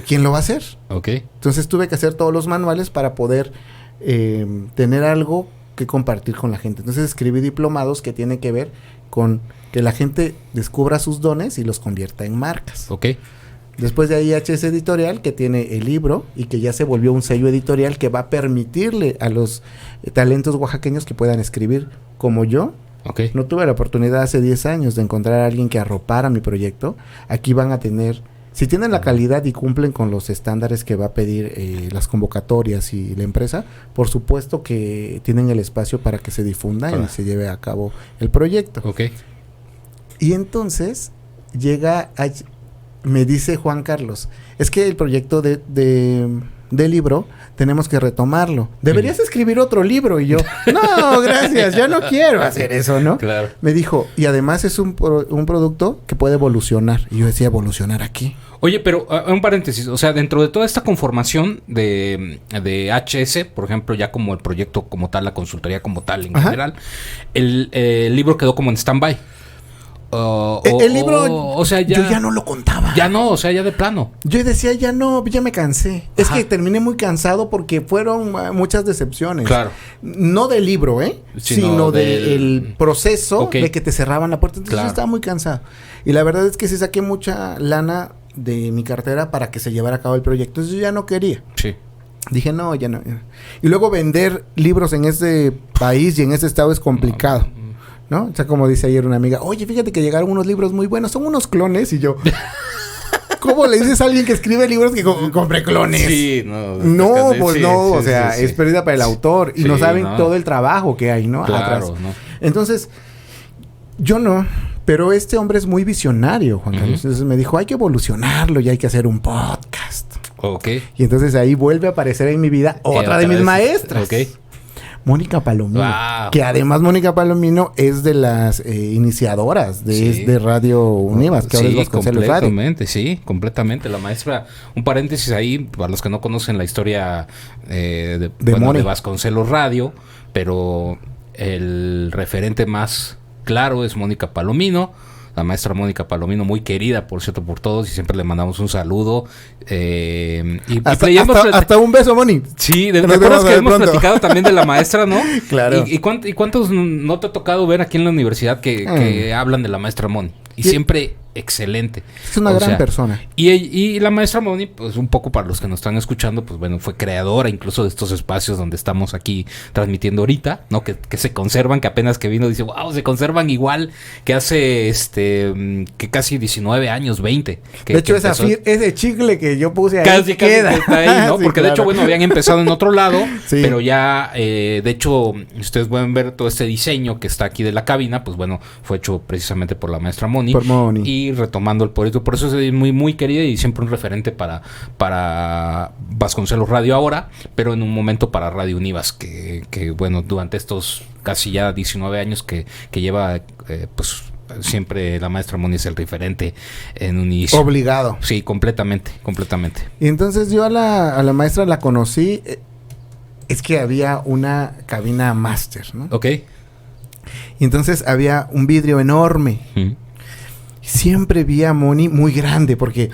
¿quién lo va a hacer? Entonces tuve que hacer todos los manuales para poder tener algo que compartir con la gente. Entonces escribí diplomados que tienen que ver con que la gente descubra sus dones y los convierta en marcas. Después de ahí HS Editorial, que tiene el libro y que ya se volvió un sello editorial que va a permitirle a los talentos oaxaqueños que puedan escribir como yo. Okay. No tuve la oportunidad hace 10 años de encontrar a alguien que arropara mi proyecto. Aquí van a tener, si tienen la calidad y cumplen con los estándares que va a pedir las convocatorias y la empresa, por supuesto que tienen el espacio para que se difunda y se lleve a cabo el proyecto. Okay. Y entonces me dice Juan Carlos, es que el proyecto de libro tenemos que retomarlo. Deberías escribir otro libro. Y yo, no, gracias, ya no quiero hacer eso, ¿no? Claro. Me dijo, y además es un producto que puede evolucionar. Y yo decía, ¿evolucionar aquí? Oye, pero un paréntesis, o sea, dentro de toda esta conformación de HS, por ejemplo, ya como el proyecto como tal, la consultoría como tal en general, el libro quedó como en stand-by. El libro, o sea, yo ya no lo contaba. Ya no, o sea, ya de plano. Yo decía, ya me cansé. Ajá. Es que terminé muy cansado porque fueron muchas decepciones. Claro. No del libro, sino del proceso de que te cerraban la puerta. Entonces yo estaba muy cansado. Y la verdad es que sí saqué mucha lana de mi cartera para que se llevara a cabo el proyecto. Entonces yo ya no quería. Sí. Dije, no, ya no. Y luego vender libros en este país y en este estado es complicado. ¿No? O sea, como dice ayer una amiga, oye, fíjate que llegaron unos libros muy buenos, son unos clones. Y yo, ¿cómo le dices a alguien que escribe libros que compre clones? Sí, no. No, pues no, o sea, es pérdida para el autor. Y no saben todo el trabajo que hay, ¿no? Claro, atrás. ¿No? Entonces, yo no, pero este hombre es muy visionario, Juan Carlos. Entonces me dijo, hay que evolucionarlo y hay que hacer un podcast. Ok. Y entonces ahí vuelve a aparecer en mi vida otra de mis maestras. Ok. Mónica Palomino, que además Mónica Palomino es de las iniciadoras de Radio Univas, que ahora es Vasconcelos Radio. Completamente. La maestra, un paréntesis ahí, para los que no conocen la historia de Vasconcelos Radio, pero el referente más claro es Mónica Palomino. La maestra Mónica Palomino, muy querida, por cierto, por todos, y siempre le mandamos un saludo. Hasta un beso, Moni. Sí, ¿te acuerdas que hemos platicado también de la maestra, no? Claro. ¿Y cuántos no te ha tocado ver aquí en la universidad que hablan de la maestra Moni? Y siempre excelente. Es una gran persona. Y la maestra Moni, pues un poco para los que nos están escuchando, pues bueno, fue creadora incluso de estos espacios donde estamos aquí transmitiendo ahorita, ¿no? Que se conservan, que apenas que vino dice, wow, se conservan igual que hace que casi 19 años, 20. De hecho, ese chicle que yo puse ahí casi queda. Está ahí, ¿no? Porque de hecho, bueno, habían empezado en otro lado, pero ya, de hecho, ustedes pueden ver todo este diseño que está aquí de la cabina, pues bueno, fue hecho precisamente por la maestra Moni. Por Moni. Y retomando el proyecto, por eso es muy, muy querida y siempre un referente para Vasconcelos Radio ahora, pero en un momento para Radio Univas, que bueno, durante estos casi ya 19 años que lleva, pues siempre la maestra Moni es el referente en un inicio. Obligado. Sí, completamente. Y entonces yo a la maestra la conocí, es que había una cabina máster, ¿no? Ok. Y entonces había un vidrio enorme. Siempre vi a Moni muy grande, porque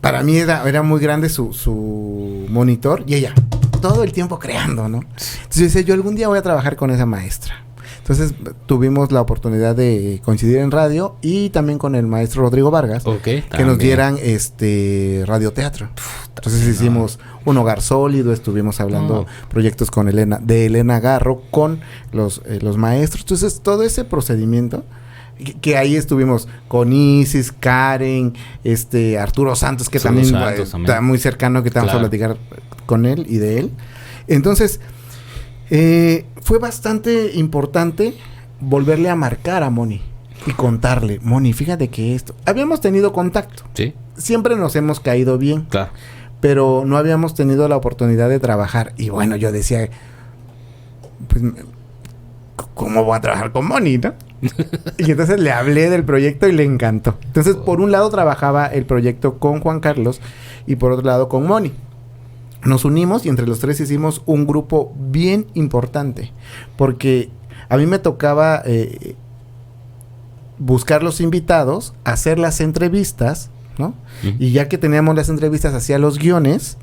para mí era muy grande su monitor, y ella todo el tiempo creando, ¿no? Entonces yo algún día voy a trabajar con esa maestra. Entonces tuvimos la oportunidad de coincidir en radio y también con el maestro Rodrigo Vargas, que nos dieran radioteatro. Entonces hicimos Un Hogar Sólido, estuvimos hablando proyectos con Elena Garro, con los maestros. Entonces todo ese procedimiento, que ahí estuvimos con Isis, Karen, Arturo Santos, que también está muy cercano, que te vamos a platicar con él y de él. Entonces, fue bastante importante volverle a marcar a Moni y contarle, Moni, fíjate que esto... Habíamos tenido contacto. Sí. Siempre nos hemos caído bien. Claro. Pero no habíamos tenido la oportunidad de trabajar. Y bueno, yo decía, pues, ¿cómo voy a trabajar con Moni, no? Y entonces le hablé del proyecto y le encantó. Entonces, por un lado trabajaba el proyecto con Juan Carlos y por otro lado con Moni. Nos unimos y entre los tres hicimos un grupo bien importante, porque a mí me tocaba buscar los invitados, hacer las entrevistas, ¿no? Y ya que teníamos las entrevistas, hacía los guiones,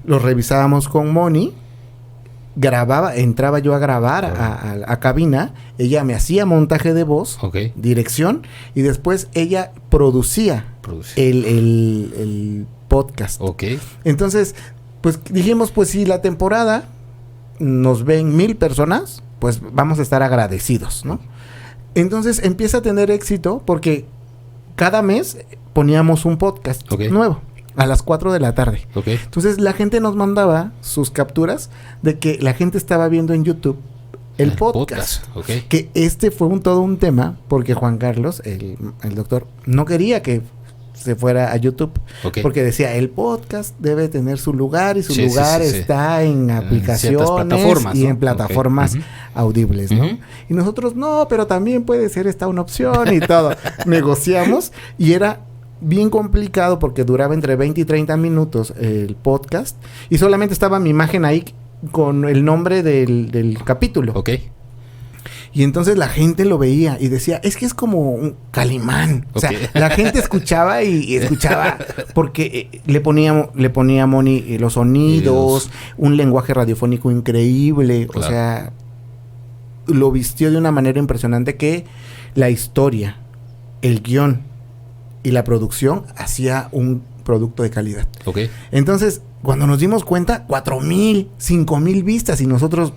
los revisábamos con Moni entraba yo a grabar a cabina, ella me hacía montaje de voz, dirección, y después ella producía. El podcast. Entonces, pues dijimos, pues si la temporada nos ven 1,000 personas, pues vamos a estar agradecidos, ¿no? Entonces empieza a tener éxito porque cada mes poníamos un podcast nuevo a las 4 de la tarde. Entonces la gente nos mandaba sus capturas de que la gente estaba viendo en YouTube el podcast. Que fue todo un tema porque Juan Carlos, el doctor, no quería que se fuera a YouTube porque decía el podcast debe tener su lugar y su lugar está en aplicaciones plataformas, y en plataformas audibles, ¿no? Y nosotros no, pero también puede ser esta una opción y todo. Negociamos y era bien complicado porque duraba entre 20 y 30 minutos el podcast y solamente estaba mi imagen ahí con el nombre del capítulo. Y entonces la gente lo veía y decía, es que es como un Calimán. O sea, la gente escuchaba y escuchaba porque le ponía Moni los sonidos, un lenguaje radiofónico increíble. O sea, lo vistió de una manera impresionante que la historia, el guión y la producción hacía un producto de calidad. Entonces, cuando nos dimos cuenta, 4,000, 5,000 vistas y nosotros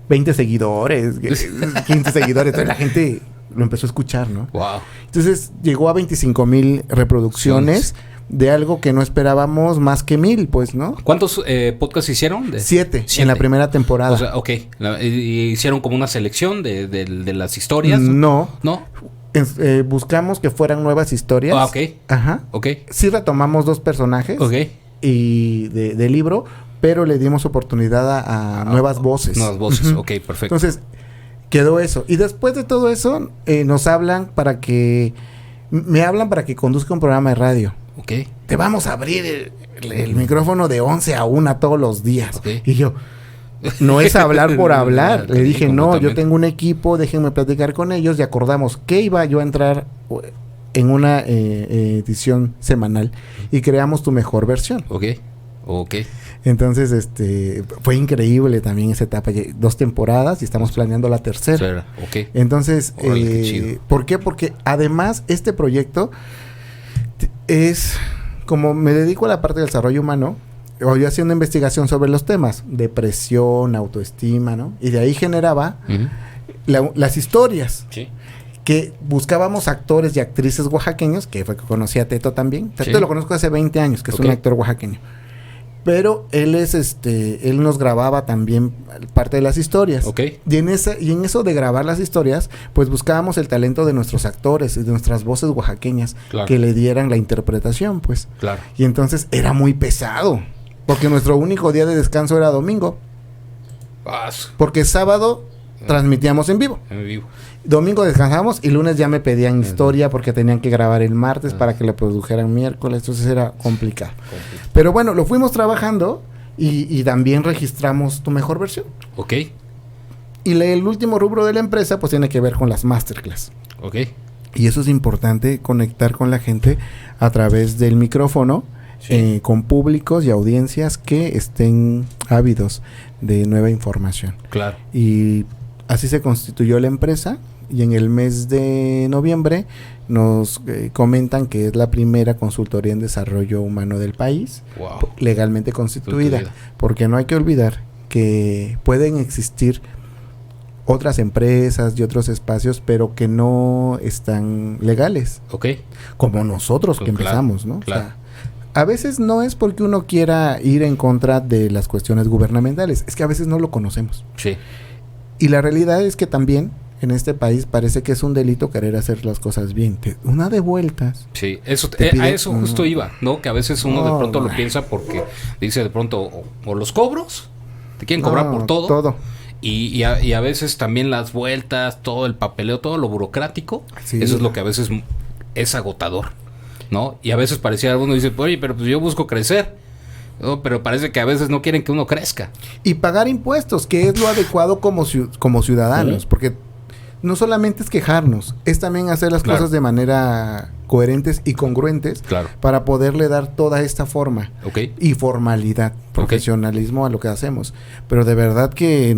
20 seguidores, 15 seguidores. Entonces la gente lo empezó a escuchar, ¿no? Entonces llegó a 25,000 reproducciones de algo que no esperábamos más que 1,000, pues, ¿no? ¿Cuántos podcasts hicieron? 7 en la primera temporada. O sea, ¿hicieron como una selección de las historias? No. Buscamos que fueran nuevas historias. Sí retomamos 2 personajes. Y de libro, pero le dimos oportunidad a nuevas voces. Perfecto. Entonces, quedó eso. Y después de todo eso, nos hablan me hablan para que conduzca un programa de radio. Te vamos a abrir el micrófono de 11 a 1 todos los días. Y yo, no es hablar por hablar. Le dije, no, yo tengo un equipo, déjenme platicar con ellos y acordamos que iba yo a entrar en una edición semanal y creamos Tu Mejor Versión. Entonces, fue increíble también esa etapa. 2 temporadas y estamos planeando la tercera. Entonces, ¿por qué? Porque además este proyecto es, como me dedico a la parte del desarrollo humano, yo hacía una investigación sobre los temas, depresión, autoestima, ¿no? Y de ahí generaba las historias. Que buscábamos actores y actrices oaxaqueños, que fue que conocí a Teto también. Teto lo conozco hace 20 años, que es un actor oaxaqueño. Pero él él nos grababa también parte de las historias. Y en eso de grabar las historias, pues buscábamos el talento de nuestros actores y de nuestras voces oaxaqueñas que le dieran la interpretación, pues. Y entonces era muy pesado, porque nuestro único día de descanso era domingo. Porque sábado transmitíamos en vivo. Domingo descansamos y lunes ya me pedían historia porque tenían que grabar el martes para que lo produjeran miércoles. Entonces era complicado. Pero bueno, lo fuimos trabajando y también registramos Tu Mejor Versión. Y el último rubro de la empresa pues tiene que ver con las masterclass. Y eso es importante, conectar con la gente a través del micrófono, con públicos y audiencias que estén ávidos de nueva información. Y así se constituyó la empresa y en el mes de noviembre nos comentan que es la primera consultoría en desarrollo humano del país, legalmente constituida, porque no hay que olvidar que pueden existir otras empresas y otros espacios, pero que no están legales, como nosotros que empezamos, ¿no? O sea, a veces no es porque uno quiera ir en contra de las cuestiones gubernamentales, es que a veces no lo conocemos. Y la realidad es que también en este país parece que es un delito querer hacer las cosas bien. Una de vueltas. A eso justo iba, ¿no? Que a veces uno de pronto lo piensa porque dice de pronto, o los cobros, te quieren cobrar por todo. Y a veces también las vueltas, todo el papeleo, todo lo burocrático, eso es lo que a veces es agotador, ¿no? Y a veces parecía, uno dice, oye, pero pues yo busco crecer. No, pero parece que a veces no quieren que uno crezca. Y pagar impuestos, que es lo adecuado como ciudadanos, porque no solamente es quejarnos, es también hacer las cosas de manera coherentes y congruentes para poderle dar toda esta forma y formalidad, profesionalismo a lo que hacemos. Pero de verdad que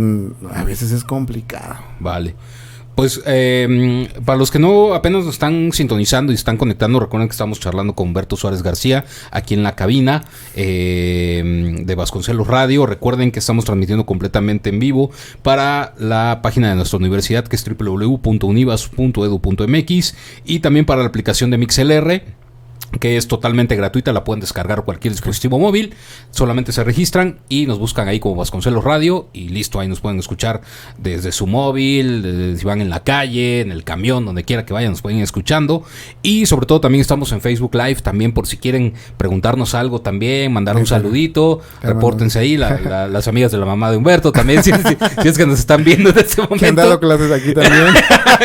a veces es complicado. Vale. Pues para los que no apenas nos están sintonizando y están conectando, recuerden que estamos charlando con Humberto Suárez García aquí en la cabina de Vasconcelos Radio. Recuerden que estamos transmitiendo completamente en vivo para la página de nuestra universidad, que es www.univas.edu.mx, y también para la aplicación de MixLR, que es totalmente gratuita, la pueden descargar cualquier dispositivo móvil, solamente se registran y nos buscan ahí como Vasconcelos Radio y listo, ahí nos pueden escuchar desde su móvil, si van en la calle, en el camión, donde quiera que vayan, nos pueden ir escuchando. Y sobre todo también estamos en Facebook Live, también por si quieren preguntarnos algo también, mandar un saludito, repórtense ahí, las amigas de la mamá de Humberto también, si es que nos están viendo en este momento. Que han dado clases aquí también.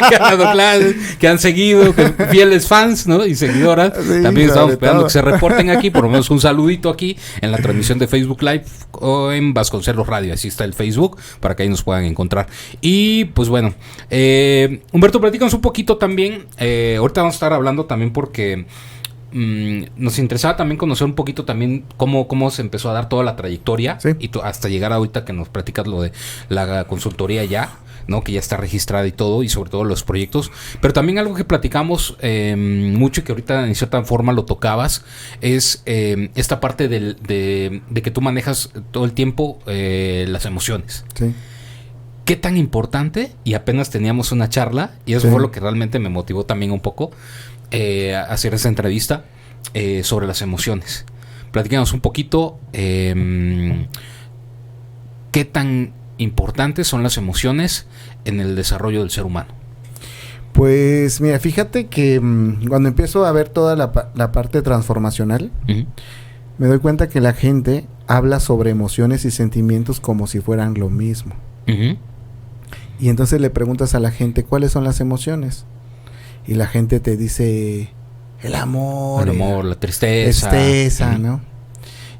Que han dado clases, que han seguido, que fieles fans, ¿no? Y seguidoras. Sí, también estamos esperando que se reporten aquí, por lo menos un saludito aquí en la transmisión de Facebook Live o en Vasconcelos Radio. Así está el Facebook para que ahí nos puedan encontrar. Y pues bueno, Humberto, platícanos un poquito también. Ahorita vamos a estar hablando también porque nos interesaba también conocer un poquito también cómo se empezó a dar toda la trayectoria y hasta llegar ahorita que nos platicas lo de la consultoría ya, ¿no? Que ya está registrada y todo, y sobre todo los proyectos. Pero también algo que platicamos mucho y que ahorita en cierta forma lo tocabas es esta parte de que tú manejas todo el tiempo las emociones. Sí. ¿Qué tan importante? Y apenas teníamos una charla, y eso fue lo que realmente me motivó también un poco hacer esa entrevista sobre las emociones. Platícanos un poquito qué tan importantes son las emociones en el desarrollo del ser humano. Pues mira, fíjate que cuando empiezo a ver toda la parte transformacional, me doy cuenta que la gente habla sobre emociones y sentimientos como si fueran lo mismo. Y entonces le preguntas a la gente cuáles son las emociones. Y la gente te dice el amor, la tristeza, ¿no?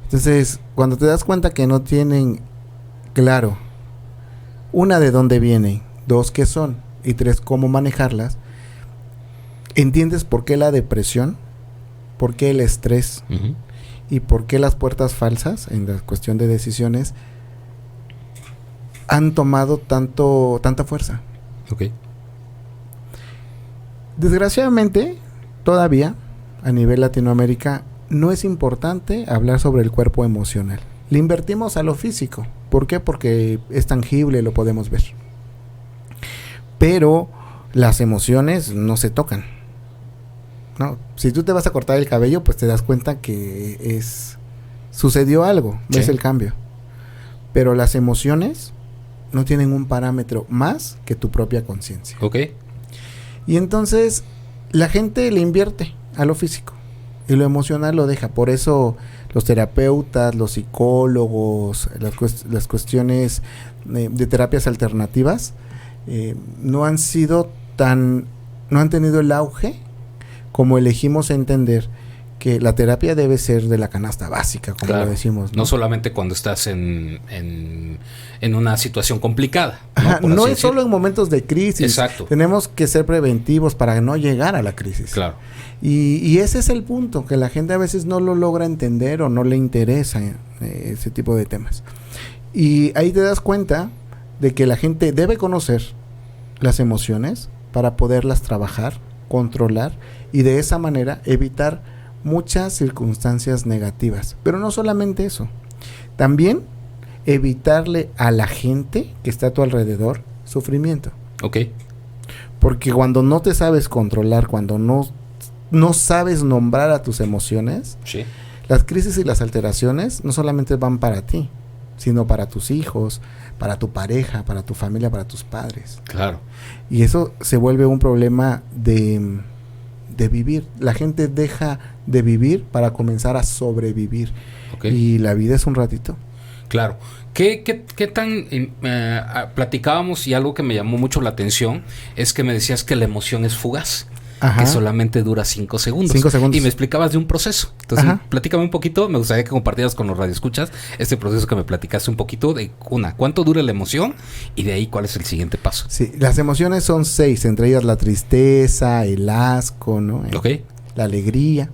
Entonces, cuando te das cuenta que no tienen claro, una, de dónde vienen, dos, qué son, y tres, cómo manejarlas, entiendes por qué la depresión, por qué el estrés y por qué las puertas falsas en la cuestión de decisiones han tomado tanta fuerza. Desgraciadamente, todavía a nivel Latinoamérica no es importante hablar sobre el cuerpo emocional. Le invertimos a lo físico. ¿Por qué? Porque es tangible, lo podemos ver. Pero las emociones no se tocan, ¿no? Si tú te vas a cortar el cabello, pues te das cuenta que sucedió algo, ves el cambio. Pero las emociones no tienen un parámetro más que tu propia conciencia. Y entonces la gente le invierte a lo físico y lo emocional lo deja. Por eso los terapeutas, los psicólogos, las cuestiones de terapias alternativas no han tenido el auge como elegimos entender que la terapia debe ser de la canasta básica, como lo decimos, no solamente cuando estás en una situación complicada, no es solo en momentos de crisis. Exacto. Tenemos que ser preventivos para no llegar a la crisis. Claro. Y ese es el punto, que la gente a veces no lo logra entender o no le interesa ese tipo de temas. Y ahí te das cuenta de que la gente debe conocer las emociones para poderlas trabajar, controlar y de esa manera evitar muchas circunstancias negativas. Pero no solamente eso, también evitarle a la gente que está a tu alrededor sufrimiento. Porque cuando no te sabes controlar, cuando no sabes nombrar a tus emociones, las crisis y las alteraciones no solamente van para ti, sino para tus hijos, para tu pareja, para tu familia, para tus padres. Claro. Y eso se vuelve un problema de vivir. La gente deja de vivir para comenzar a sobrevivir. Y la vida es un ratito. Claro. ¿Qué tan platicábamos, y algo que me llamó mucho la atención es que me decías que la emoción es fugaz? que solamente dura 5 segundos. 5 segundos. Y me explicabas de un proceso. Entonces, platícame un poquito. Me gustaría que compartieras con los radioescuchas este proceso que me platicaste un poquito de cuánto dura la emoción y de ahí cuál es el siguiente paso. Sí, las emociones son 6, entre ellas la tristeza, el asco, ¿no? La alegría.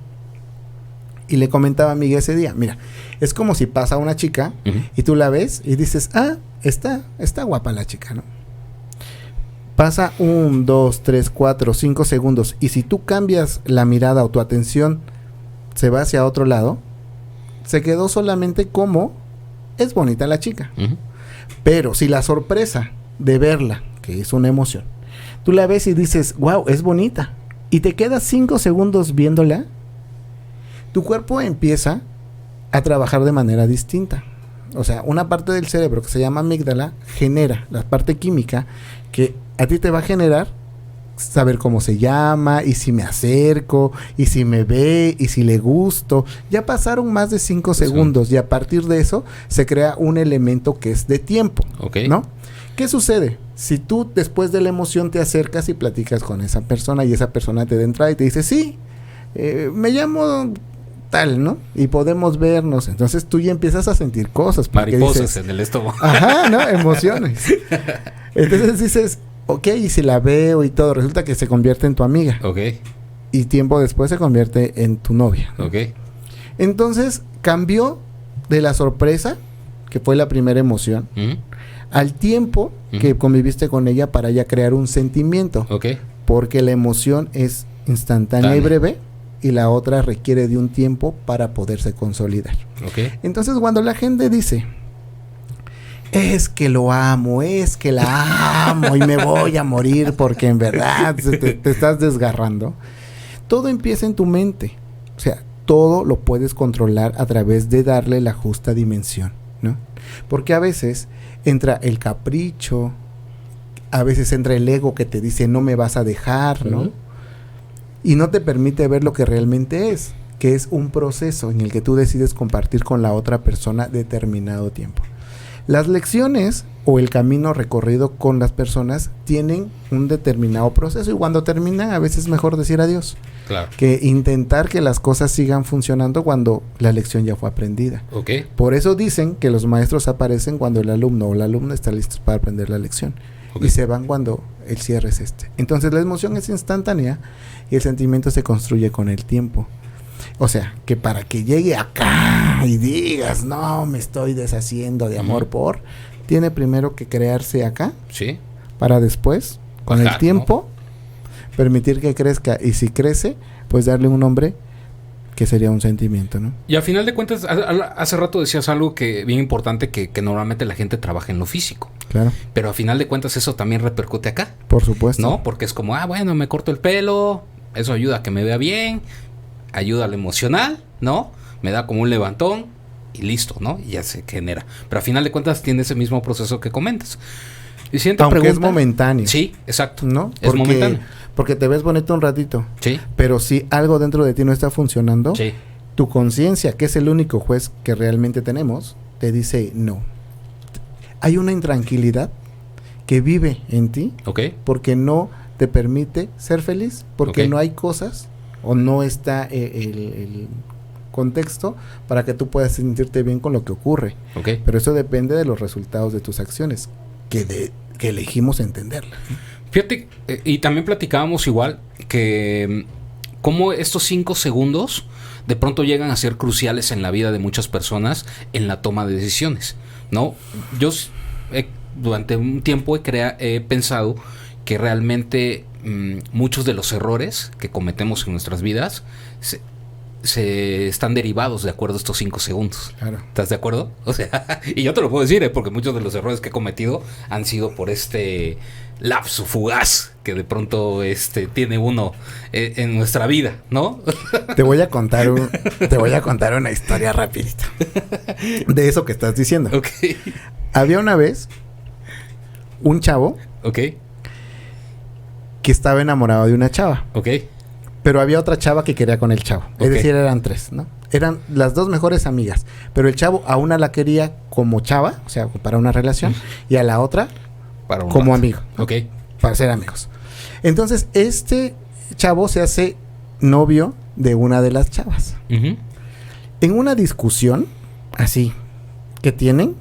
Y le comentaba a Miguel ese día, mira, es como si pasa una chica y tú la ves y dices, está guapa la chica, ¿no? Pasa 1, 2, 3, 4, 5 segundos y si tú cambias la mirada o tu atención se va hacia otro lado, se quedó solamente como es bonita la chica. Pero si la sorpresa de verla, que es una emoción, tú la ves y dices, wow, es bonita, y te quedas 5 segundos viéndola, tu cuerpo empieza a trabajar de manera distinta. O sea, una parte del cerebro que se llama amígdala genera la parte química que a ti te va a generar saber cómo se llama, y si me acerco, y si me ve, y si le gusto. Ya pasaron más de 5 segundos y a partir de eso se crea un elemento que es de tiempo, ¿no? ¿Qué sucede? Si tú después de la emoción te acercas y platicas con esa persona y esa persona te da entrada y te dice, sí, me llamo tal, ¿no? Y podemos vernos. Entonces tú ya empiezas a sentir cosas. Mariposas dices, en el estómago. Ajá, ¿no? Emociones. Entonces dices, ok, y si la veo y todo, resulta que se convierte en tu amiga. Y tiempo después se convierte en tu novia, ¿no? Entonces cambió de la sorpresa, que fue la primera emoción, al tiempo que conviviste con ella para ya crear un sentimiento. Porque la emoción es instantánea y breve, y la otra requiere de un tiempo para poderse consolidar. Entonces, cuando la gente dice, es que lo amo, es que la amo y me voy a morir porque en verdad te estás desgarrando, todo empieza en tu mente. O sea, todo lo puedes controlar a través de darle la justa dimensión, ¿no? Porque a veces entra el capricho, a veces entra el ego que te dice no me vas a dejar, ¿no? Y no te permite ver lo que realmente es, que es un proceso en el que tú decides compartir con la otra persona determinado tiempo. Las lecciones o el camino recorrido con las personas tienen un determinado proceso y cuando terminan a veces es mejor decir adiós. Que intentar que las cosas sigan funcionando cuando la lección ya fue aprendida. Por eso dicen que los maestros aparecen cuando el alumno o la alumna está listo para aprender la lección. Y se van cuando el cierre es este. Entonces la emoción es instantánea y el sentimiento se construye con el tiempo. O sea, que para que llegue acá y digas, no, me estoy deshaciendo de amor por, tiene primero que crearse acá, para después, con el tiempo, permitir que crezca. Y si crece, pues darle un nombre que sería un sentimiento, ¿no? Y al final de cuentas, hace rato decías algo que bien importante, que normalmente la gente trabaja en lo físico. Pero al final de cuentas eso también repercute acá. Por supuesto. ¿No? Porque es como, bueno, me corto el pelo, eso ayuda a que me vea bien, ayuda al emocional, ¿no? Me da como un levantón y listo, ¿no? Y ya se genera. Pero al final de cuentas tiene ese mismo proceso que comentas. Y siguiente aunque pregunta, es momentáneo. Sí, exacto. ¿No? Es momentáneo. Porque te ves bonito un ratito. Sí. Pero si algo dentro de ti no está funcionando, tu conciencia, que es el único juez que realmente tenemos, te dice no. Hay una intranquilidad que vive en ti porque no te permite ser feliz, porque no hay cosas o no está el contexto para que tú puedas sentirte bien con lo que ocurre. Pero eso depende de los resultados de tus acciones, que elegimos entenderlas. Fíjate, y también platicábamos igual que cómo estos 5 segundos de pronto llegan a ser cruciales en la vida de muchas personas en la toma de decisiones, ¿no? Yo durante un tiempo he pensado que realmente muchos de los errores que cometemos en nuestras vidas se están derivados de acuerdo a estos 5 segundos. ¿Estás de acuerdo? O sea, y yo te lo puedo decir, porque muchos de los errores que he cometido han sido por este lapso fugaz que de pronto tiene uno en nuestra vida, ¿no? Te voy a contar una historia rapidita de eso que estás diciendo. Había una vez un chavo que estaba enamorado de una chava. Pero había otra chava que quería con el chavo. Es decir, eran 3, ¿no? Eran las 2 mejores amigas. Pero el chavo a una la quería como chava, o sea, para una relación, y a la otra como amigo, ¿no? Para ser amigos. Entonces, chavo se hace novio de una de las chavas. En una discusión así que tienen,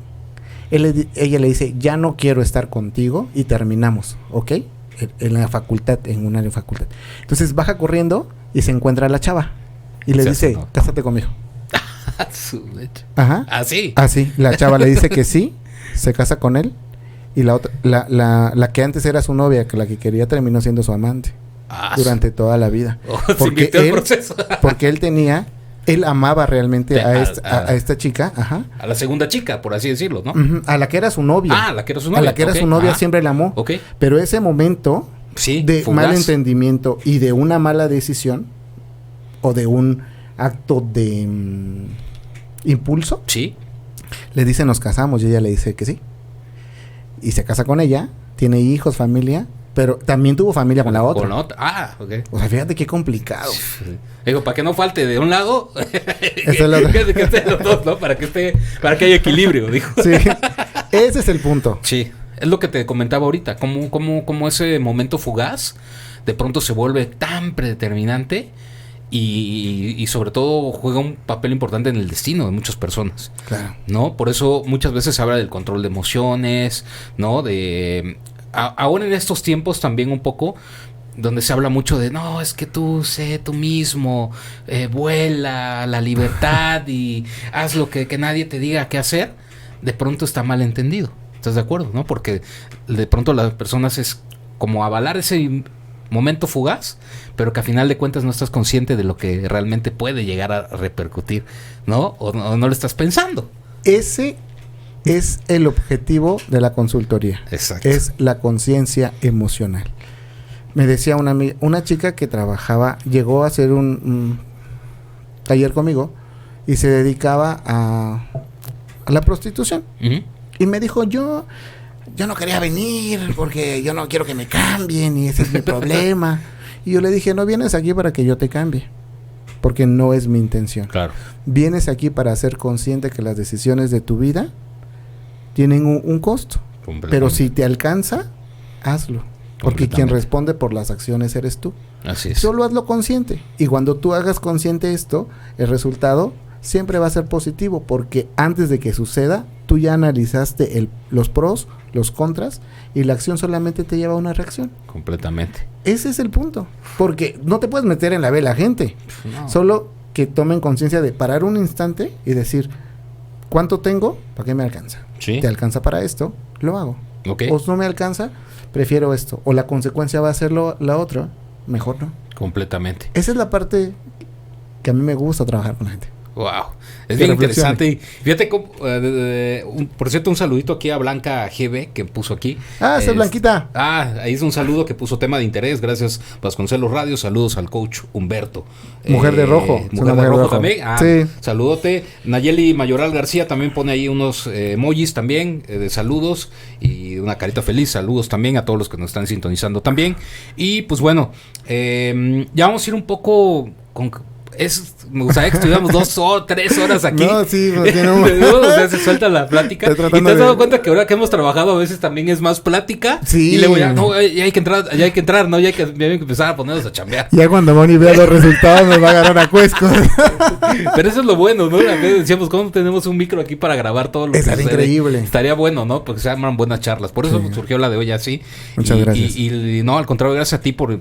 ella le dice, ya no quiero estar contigo, y terminamos, ¿ok? En la facultad, en una facultad. Entonces baja corriendo y se encuentra a la chava y le dice, cásate conmigo. Ajá. Así. Así. La chava le dice que sí, se casa con él, y la otra, la que antes era su novia, que la que quería, terminó siendo su amante durante toda la vida. Porque él amaba realmente a esta chica, ajá. A la segunda chica, por así decirlo, ¿no? A la que era su novia. A la que era su novia. A la que era su novia, siempre la amó. Pero ese momento de fugaz, mal entendimiento y de una mala decisión, o de un acto de impulso, le dice, nos casamos, y ella le dice que sí. Y se casa con ella, tiene hijos, familia, pero también tuvo familia con la otra. O sea, fíjate qué complicado. Digo, para que no falte de un lado, que estén los dos, ¿no? Para que haya equilibrio, dijo. Sí, ese es el punto. Sí, es lo que te comentaba ahorita, como ese momento fugaz de pronto se vuelve tan predeterminante y sobre todo juega un papel importante en el destino de muchas personas. Claro. ¿No? Por eso muchas veces se habla del control de emociones, ¿no? Ahora en estos tiempos también un poco, donde se habla mucho de, no, es que tú sé tú mismo, vuela, la libertad y haz lo que nadie te diga qué hacer, de pronto está mal entendido. ¿Estás de acuerdo? ¿No? Porque de pronto las personas es como avalar ese momento fugaz, pero que a final de cuentas no estás consciente de lo que realmente puede llegar a repercutir, ¿no? O no lo estás pensando. Ese es el objetivo de la consultoría. Exacto. Es la conciencia emocional. Me decía una chica que trabajaba, llegó a hacer un taller conmigo y se dedicaba a la prostitución. Y me dijo, yo no quería venir porque yo no quiero que me cambien y ese es mi problema. Y yo le dije, no vienes aquí para que yo te cambie, porque no es mi intención. Claro. Vienes aquí para ser consciente que las decisiones de tu vida tienen un costo. Pero si te alcanza, hazlo. Porque quien responde por las acciones eres tú. Así es. Solo hazlo consciente. Y cuando tú hagas consciente esto, el resultado siempre va a ser positivo, porque antes de que suceda, tú ya analizaste los pros, los contras, y la acción solamente te lleva a una reacción. Completamente. Ese es el punto. Porque no te puedes meter en la vela, gente. No. Solo que tomen conciencia de parar un instante y decir, ¿cuánto tengo? ¿Para qué me alcanza? Sí. ¿Te alcanza para esto? Lo hago. Okay. O no me alcanza, prefiero esto. O la consecuencia va a ser la otra, mejor no. Completamente. Esa es la parte que a mí me gusta trabajar con la gente. Wow, es bien interesante. Y fíjate, por cierto, un saludito aquí a Blanca GB que puso aquí. Esa es Blanquita. Ahí es un saludo que puso tema de interés. Gracias, Vasconcelos Radio. Saludos al coach Humberto. Mujer de rojo. Mujer de rojo también. Sí. Saludote. Nayeli Mayoral García también pone ahí unos emojis también de saludos y una carita feliz. Saludos también a todos los que nos están sintonizando también. Y pues bueno, ya vamos a ir un poco con... me gustaría que estuviéramos 2 o 3 horas aquí. No, sí, o sea, se suelta la plática. Y te has dado cuenta que ahora que hemos trabajado a veces también es más plática. Sí. Y luego ya hay que entrar, ¿no? Ya hay que empezar a ponernos a chambear. Ya cuando Moni vea los resultados nos va a agarrar a cuesco. Pero eso es lo bueno, ¿no? A veces decíamos, ¿cómo tenemos un micro aquí para grabar todo lo que sucede? Increíble. Estaría bueno, ¿no? Porque se arman buenas charlas. Por eso surgió la de hoy así. Muchas gracias. Y no, al contrario, gracias a ti por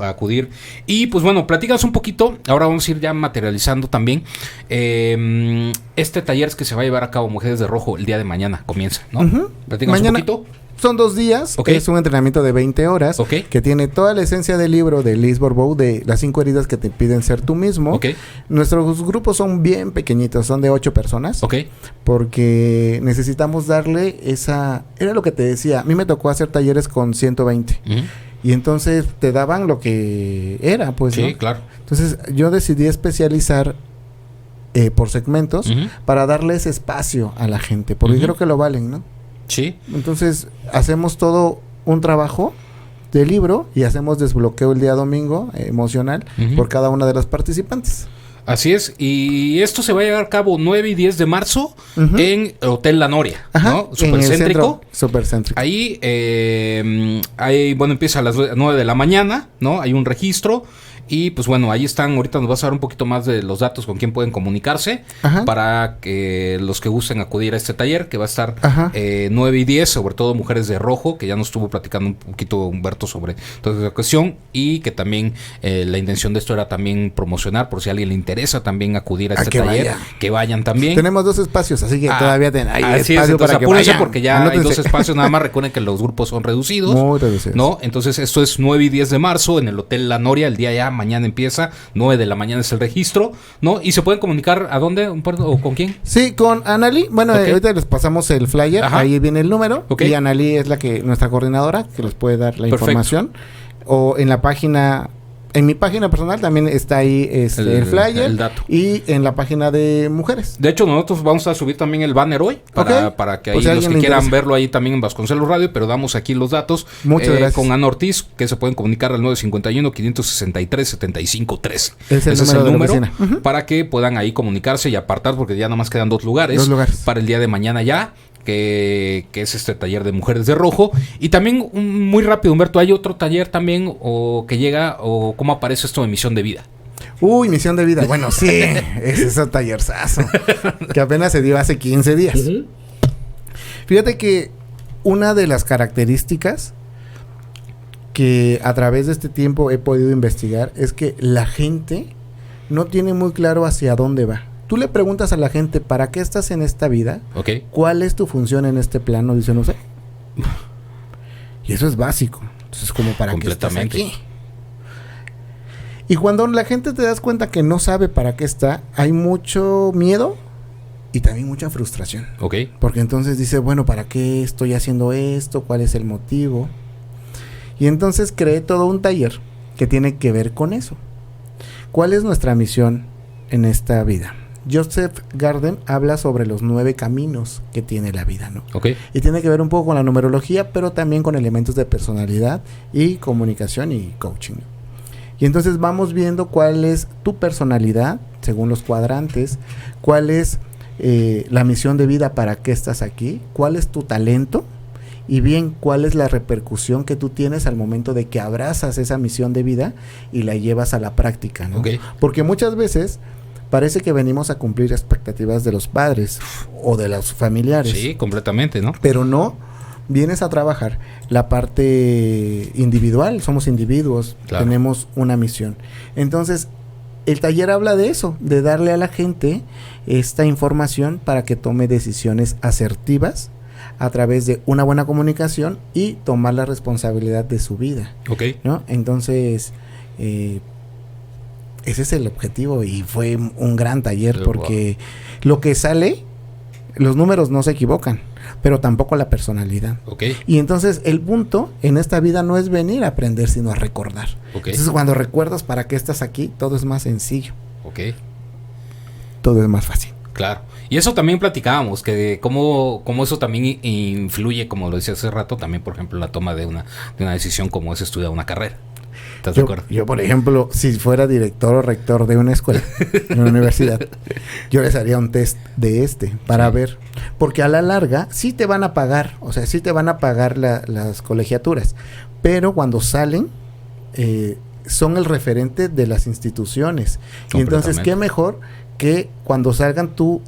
acudir. Y pues bueno, platícanos un poquito. Ahora vamos a ir ya materializando también este taller que se va a llevar a cabo, Mujeres de Rojo, el día de mañana comienza, ¿no? Platícanos mañana, un poquito. Son 2 días, es un entrenamiento de 20 horas, que tiene toda la esencia del libro de Liz Bourbeau, de las 5 heridas que te impiden ser tú mismo. Nuestros grupos son bien pequeñitos, son de 8 personas, porque necesitamos darle esa... Era lo que te decía, a mí me tocó hacer talleres con 120. Y entonces te daban lo que era, pues, sí, ¿no? Claro. Entonces yo decidí especializar por segmentos para darles espacio a la gente, porque creo que lo valen, ¿no? Sí. Entonces hacemos todo un trabajo de libro y hacemos desbloqueo el día domingo emocional por cada una de las participantes. Así es, y esto se va a llevar a cabo 9 y 10 de marzo en Hotel La Noria, ¿no? Supercéntrico. Supercéntrico. Ahí, bueno, empieza a las 9 de la mañana, ¿no? Hay un registro. Y pues bueno, ahí están, ahorita nos vas a dar un poquito más de los datos con quién pueden comunicarse para que los que gusten acudir a este taller, que va a estar 9 y 10, sobre todo mujeres de rojo, que ya nos estuvo platicando un poquito Humberto sobre toda esta cuestión, y que también la intención de esto era también promocionar, por si a alguien le interesa también acudir a este taller, que vayan también. Tenemos 2 espacios, así que todavía hay espacio para que vayan. Porque ya Anótense. hay 2 espacios, nada más recuerden que los grupos son reducidos. Muy reducidos. ¿No? Entonces esto es 9 y 10 de marzo en el Hotel La Noria, el día ya mañana empieza, 9 de la mañana es el registro, ¿no? ¿Y se pueden comunicar a dónde o con quién? Sí, con Analí. Bueno, ahorita les pasamos el flyer, ahí viene el número, y Analí es nuestra coordinadora, que les puede dar la información. O en la página, en mi página personal también está ahí el flyer, el dato. Y en la página de mujeres. De hecho, nosotros vamos a subir también el banner hoy para que ahí los que quieran verlo ahí también en Vasconcelos Radio, pero damos aquí los datos. Muchas gracias. Con Ana Ortiz, que se pueden comunicar al 951-563-7513. Ese es el número para que puedan ahí comunicarse y apartar, porque ya nada más quedan 2 lugares para el día de mañana ya. Que es este taller de mujeres de rojo. Y también, muy rápido, Humberto, ¿hay otro taller también o que llega o cómo aparece esto de misión de vida? Uy, misión de vida. Bueno, sí, es ese tallerzazo que apenas se dio hace 15 días. Fíjate que una de las características que a través de este tiempo he podido investigar es que la gente no tiene muy claro hacia dónde va. Tú le preguntas a la gente, ¿para qué estás en esta vida? ¿Cuál es tu función en este plano? Dice, no sé. Y eso es básico. Entonces, como para qué estás aquí. Y cuando la gente te das cuenta que no sabe para qué está, hay mucho miedo y también mucha frustración. Porque entonces dice, bueno, ¿para qué estoy haciendo esto? ¿Cuál es el motivo? Y entonces creé todo un taller que tiene que ver con eso. ¿Cuál es nuestra misión en esta vida? Joseph Garden habla sobre los 9 caminos que tiene la vida, ¿no? Y tiene que ver un poco con la numerología, pero también con elementos de personalidad y comunicación y coaching. Y entonces vamos viendo cuál es tu personalidad, según los cuadrantes, cuál es la misión de vida, para qué estás aquí, cuál es tu talento, y bien, cuál es la repercusión que tú tienes al momento de que abrazas esa misión de vida y la llevas a la práctica, ¿no? Porque muchas veces parece que venimos a cumplir expectativas de los padres o de los familiares. Sí, completamente, ¿no? Pero no, vienes a trabajar la parte individual, somos individuos, tenemos una misión. Entonces, el taller habla de eso, de darle a la gente esta información para que tome decisiones asertivas a través de una buena comunicación y tomar la responsabilidad de su vida, ¿no? Entonces, ese es el objetivo y fue un gran taller porque lo que sale, los números no se equivocan, pero tampoco la personalidad. Y entonces el punto en esta vida no es venir a aprender, sino a recordar. Entonces cuando recuerdas para qué estás aquí, todo es más sencillo. Todo es más fácil. Claro. Y eso también platicábamos, que cómo eso también influye, como lo decía hace rato, también, por ejemplo, en la toma de una decisión como es estudiar una carrera. ¿Estás de acuerdo? Yo, por ejemplo, si fuera director o rector de una escuela, de una universidad, yo les haría un test de para ver. Porque a la larga sí te van a pagar, o sea, sí te van a pagar las colegiaturas. Pero cuando salen, son el referente de las instituciones. Y entonces, ¿qué mejor que cuando salgan tú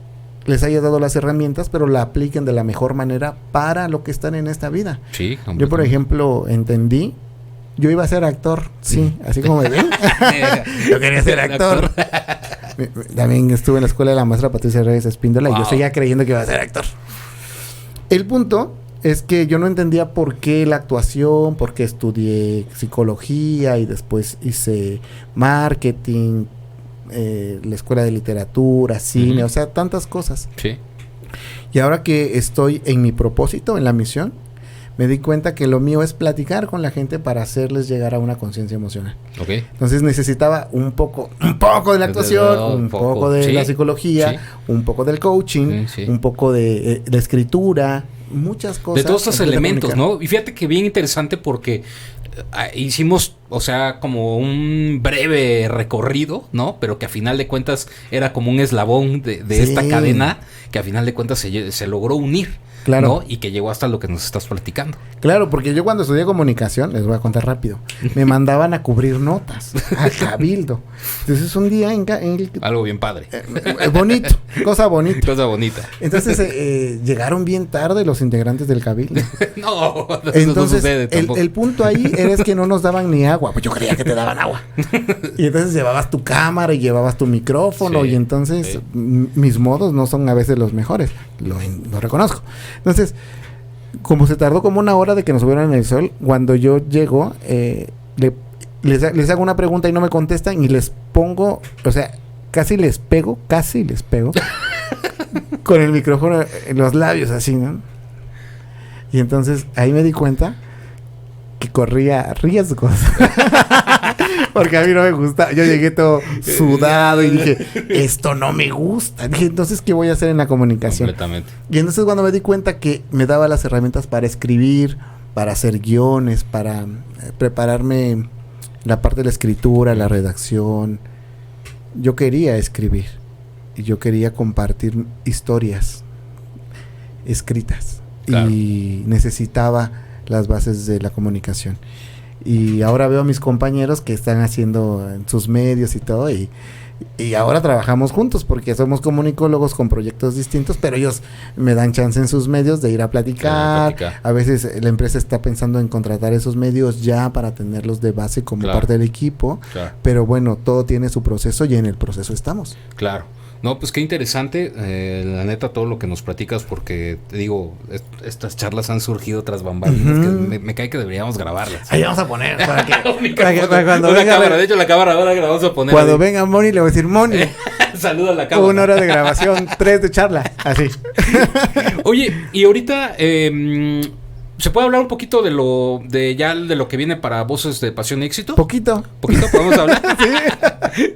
les haya dado las herramientas, pero la apliquen de la mejor manera para lo que están en esta vida? Yo, por ejemplo, entendí, yo iba a ser actor, así como me ven. Yo quería ser actor. También estuve en la escuela de la maestra Patricia Reyes Espíndola y yo seguía creyendo que iba a ser actor. El punto es que yo no entendía por qué la actuación, por qué estudié psicología y después hice marketing, la escuela de literatura, cine, o sea, tantas cosas. Y ahora que estoy en mi propósito, en la misión, me di cuenta que lo mío es platicar con la gente para hacerles llegar a una conciencia emocional. Entonces necesitaba un poco de la actuación, un poco de la psicología, un poco del coaching, un poco de la escritura, muchas cosas. De todos estos elementos, ¿no? Y fíjate que bien interesante porque hicimos, o sea, como un breve recorrido, ¿no? Pero que a final de cuentas era como un eslabón de esta cadena que a final de cuentas se logró unir. Claro. ¿No? Y que llegó hasta lo que nos estás platicando. Claro, porque yo cuando estudié comunicación, les voy a contar rápido, me mandaban a cubrir notas a Cabildo. Entonces un día algo bien padre. Bonito, cosa bonita. Cosa bonita. Entonces llegaron bien tarde los integrantes del Cabildo. No, entonces no sucede tampoco. El punto ahí era que no nos daban ni agua. Pues yo creía que te daban agua. Y entonces llevabas tu cámara y llevabas tu micrófono. Sí, y entonces mis modos no son a veces los mejores. Lo reconozco. Entonces, como se tardó como una hora de que nos subieran en el sol, cuando yo llego, les hago una pregunta y no me contestan y les pongo, o sea, casi les pego con el micrófono en los labios así, ¿no? Y entonces ahí me di cuenta que corría riesgos. Porque a mí no me gusta. Yo llegué todo sudado y dije, esto no me gusta. Dije, entonces, ¿qué voy a hacer en la comunicación? Completamente. Y entonces cuando me di cuenta que me daba las herramientas para escribir, para hacer guiones, para prepararme la parte de la escritura, la redacción. Yo quería escribir. Y yo quería compartir historias escritas. Claro. Y necesitaba las bases de la comunicación. Y ahora veo a mis compañeros que están haciendo en sus medios y todo, y ahora trabajamos juntos porque somos comunicólogos con proyectos distintos, pero ellos me dan chance en sus medios de ir a platicar. A veces la empresa está pensando en contratar esos medios ya para tenerlos de base como parte del equipo, pero bueno, todo tiene su proceso y en el proceso estamos. Claro. No, pues qué interesante, la neta, todo lo que nos platicas, porque te digo, estas charlas han surgido tras bambalinas, que me cae que deberíamos grabarlas. Ahí vamos a poner para que cuando venga cámara, de hecho la cámara ahora la vamos a poner. Cuando venga Moni le voy a decir, Moni, saluda a la cámara. 1 hora de grabación, 3 de charla, así. Oye, y ahorita ¿se puede hablar un poquito de lo que viene para Voces de Pasión y Éxito? ¿Poquito? ¿Podemos hablar? Sí.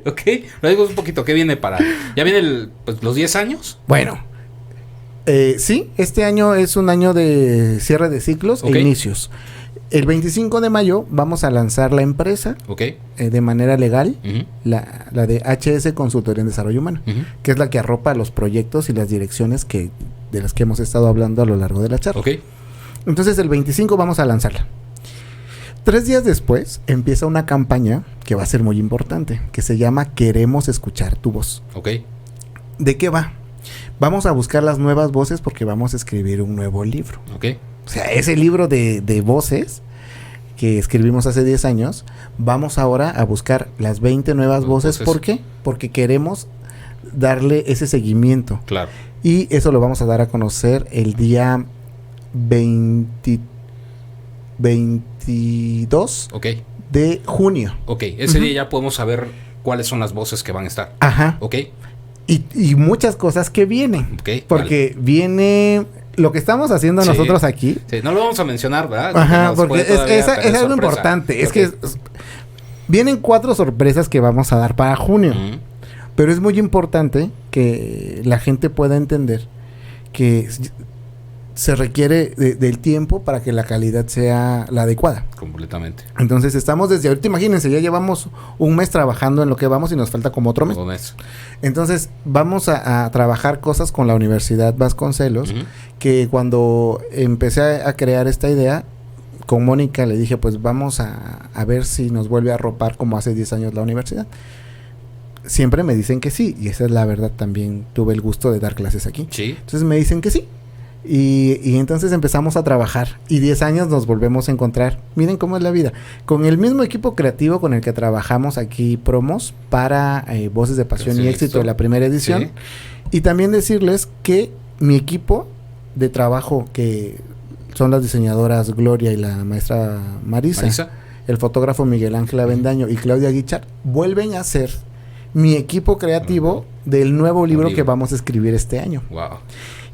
Ok, lo digo un poquito, ¿qué viene para? ¿Ya viene los 10 años? Bueno, sí, este año es un año de cierre de ciclos e inicios. El 25 de mayo vamos a lanzar la empresa de manera legal, la de HS Consultoría en Desarrollo Humano, que es la que arropa los proyectos y las direcciones de las que hemos estado hablando a lo largo de la charla. Entonces el 25 vamos a lanzarla. 3 días después empieza una campaña que va a ser muy importante, que se llama Queremos Escuchar Tu Voz. ¿De qué va? Vamos a buscar las nuevas voces porque vamos a escribir un nuevo libro. O sea, ese libro de voces que escribimos hace 10 años, vamos ahora a buscar las 20 nuevas voces. ¿Por qué? Porque queremos darle ese seguimiento. Claro. Y eso lo vamos a dar a conocer el día 22 de junio. Ese día ya podemos saber cuáles son las voces que van a estar. Y muchas cosas que vienen. Porque viene lo que estamos haciendo nosotros aquí. Sí, no lo vamos a mencionar, ¿verdad? Porque es algo importante. Es que vienen 4 sorpresas que vamos a dar para junio. Pero es muy importante que la gente pueda entender que se requiere del tiempo para que la calidad sea la adecuada. Completamente. Entonces estamos desde ahorita, imagínense, ya llevamos un mes trabajando en lo que vamos y nos falta como otro mes. Entonces vamos a trabajar cosas con la Universidad Vasconcelos, que cuando empecé a crear esta idea, con Mónica le dije, pues vamos a ver si nos vuelve a arropar como hace 10 años la universidad. Siempre me dicen que sí, y esa es la verdad, también tuve el gusto de dar clases aquí. Entonces me dicen que sí. Y entonces empezamos a trabajar y 10 años nos volvemos a encontrar. Miren cómo es la vida. Con el mismo equipo creativo con el que trabajamos aquí promos para Voces de Pasión y Éxito de la primera edición. Y también decirles que mi equipo de trabajo, que son las diseñadoras Gloria y la maestra Marisa, el fotógrafo Miguel Ángel Avendaño y Claudia Guichard, vuelven a ser mi equipo creativo del nuevo libro que vamos a escribir este año. Wow.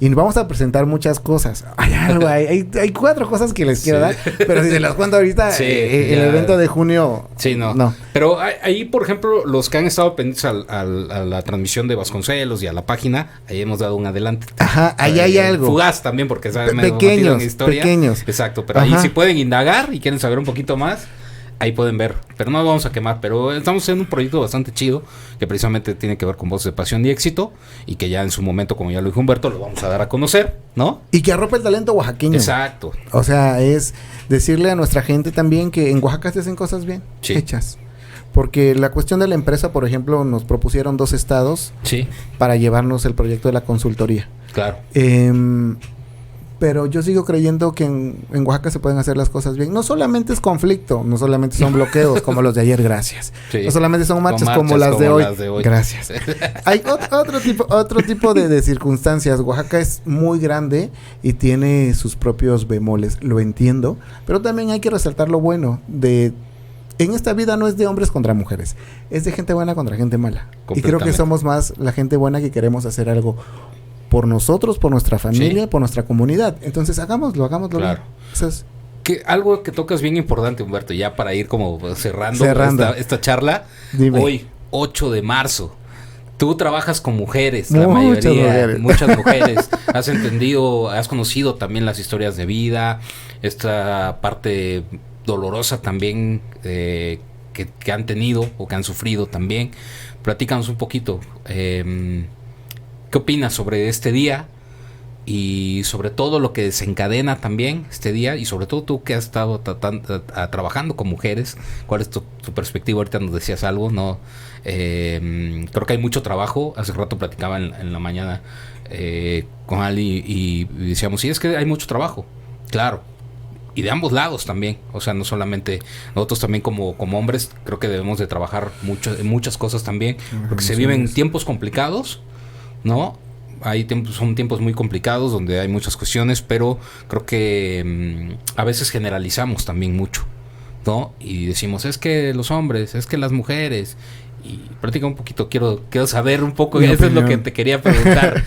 Y vamos a presentar muchas cosas. Hay 4 cosas que les quiero dar, pero si se las cuento ahorita, el evento de junio... Sí, no. Pero ahí, por ejemplo, los que han estado pendientes a la transmisión de Vasconcelos y a la página, ahí hemos dado un adelante. Ajá, ahí hay algo. Fugaz también, porque saben pequeños. Exacto, pero ahí si pueden indagar y quieren saber un poquito más, ahí pueden ver, pero no lo vamos a quemar. Pero estamos en un proyecto bastante chido que precisamente tiene que ver con Voces de Pasión y Éxito, y que ya en su momento, como ya lo dijo Humberto, lo vamos a dar a conocer, ¿no? Y que arropa el talento oaxaqueño. Exacto. O sea, es decirle a nuestra gente también que en Oaxaca se hacen cosas bien hechas. Porque la cuestión de la empresa, por ejemplo, nos propusieron 2 estados para llevarnos el proyecto de la consultoría. Claro. Pero yo sigo creyendo que en Oaxaca se pueden hacer las cosas bien. No solamente es conflicto, no solamente son bloqueos como los de ayer, gracias. No solamente son marchas como las de hoy, gracias. Hay otro tipo de circunstancias. Oaxaca es muy grande y tiene sus propios bemoles, lo entiendo, pero también hay que resaltar lo bueno en esta vida no es de hombres contra mujeres, es de gente buena contra gente mala. Y creo que somos más la gente buena que queremos hacer algo por nosotros, por nuestra familia, por nuestra comunidad. Entonces, hagámoslo claro. Bien. Algo que tocas bien importante, Humberto, ya para ir como cerrando. Esta charla. Dime. Hoy, 8 de marzo. Tú trabajas con mujeres, la mayoría, muchas mujeres. Has conocido también las historias de vida, esta parte dolorosa también que han tenido o que han sufrido también. Platícanos un poquito. ¿Qué opinas sobre este día? Y sobre todo lo que desencadena también este día, y sobre todo tú que has estado trabajando con mujeres, ¿cuál es tu perspectiva? Ahorita nos decías algo, ¿no? Creo que hay mucho trabajo. Hace rato platicaba en la mañana con Ali y decíamos, sí, es que hay mucho trabajo, claro, y de ambos lados también. O sea, no solamente nosotros, también como hombres creo que debemos de trabajar mucho en muchas cosas también, porque se viven tiempos complicados, ¿no? Son tiempos muy complicados donde hay muchas cuestiones, pero creo que a veces generalizamos también mucho, ¿no? Y decimos, es que los hombres, es que las mujeres. Y platica un poquito, quiero saber un poco, eso es lo que te quería preguntar.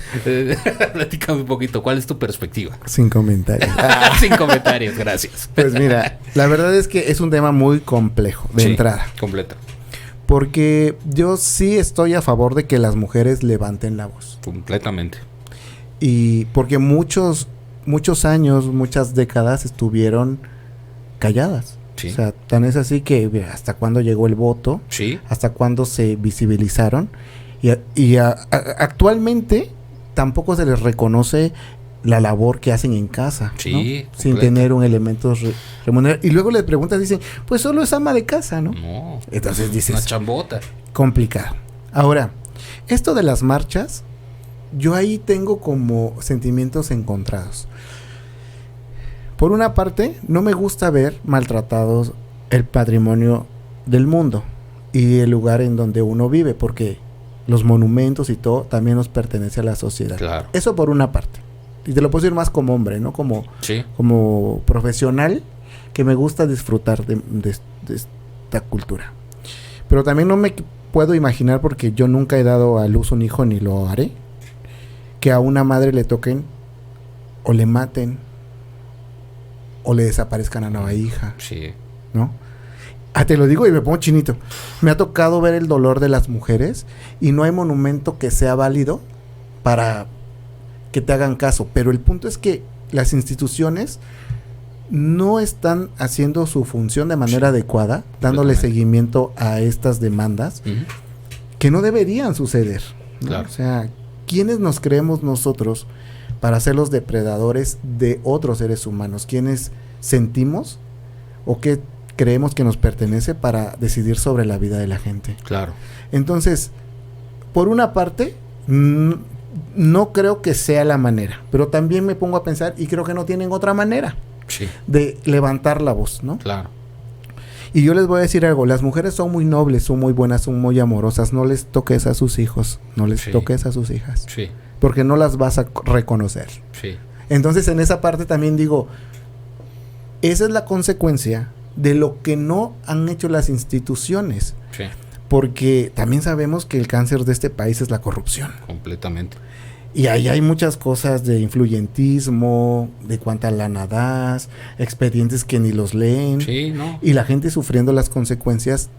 Platica un poquito, ¿cuál es tu perspectiva? Sin comentarios. Sin comentarios, gracias. Pues mira, la verdad es que es un tema muy complejo de entrada. Completo. Porque yo sí estoy a favor de que las mujeres levanten la voz. Completamente. Y porque muchos años, muchas décadas estuvieron calladas. Sí. O sea, tan es así que mira, hasta cuándo llegó el voto, hasta cuándo se visibilizaron. Y actualmente tampoco se les reconoce la labor que hacen en casa, ¿no? Sin tener un elemento remunerado. Y luego le preguntas, dicen, pues solo es ama de casa, ¿no? No. Entonces dices, una chambota. Complicado. Ahora, esto de las marchas, yo ahí tengo como sentimientos encontrados. Por una parte, no me gusta ver maltratados el patrimonio del mundo y el lugar en donde uno vive, porque los monumentos y todo también nos pertenece a la sociedad. Claro. Eso por una parte. Y te lo puedo decir más como hombre, ¿no? Como profesional, que me gusta disfrutar de esta cultura. Pero también no me puedo imaginar, porque yo nunca he dado a luz un hijo ni lo haré, que a una madre le toquen o le maten o le desaparezcan a una hija. Sí. ¿No? Te lo digo y me pongo chinito. Me ha tocado ver el dolor de las mujeres y no hay monumento que sea válido para que te hagan caso, pero el punto es que las instituciones no están haciendo su función de manera adecuada, dándole seguimiento a estas demandas que no deberían suceder, ¿no? Claro. O sea, ¿quiénes nos creemos nosotros para ser los depredadores de otros seres humanos? ¿Quiénes sentimos o qué creemos que nos pertenece para decidir sobre la vida de la gente? Claro. Entonces, por una parte, no creo que sea la manera, pero también me pongo a pensar y creo que no tienen otra manera de levantar la voz, ¿no? Claro. Y yo les voy a decir algo, las mujeres son muy nobles, son muy buenas, son muy amorosas, no les toques a sus hijos, no les toques a sus hijas, porque no las vas a reconocer. Entonces, en esa parte también digo, esa es la consecuencia de lo que no han hecho las instituciones. porque también sabemos que el cáncer de este país es la corrupción. Completamente. Y ahí hay muchas cosas de influyentismo, de cuánta lana das, expedientes que ni los leen. Sí, ¿no? Y la gente sufriendo las consecuencias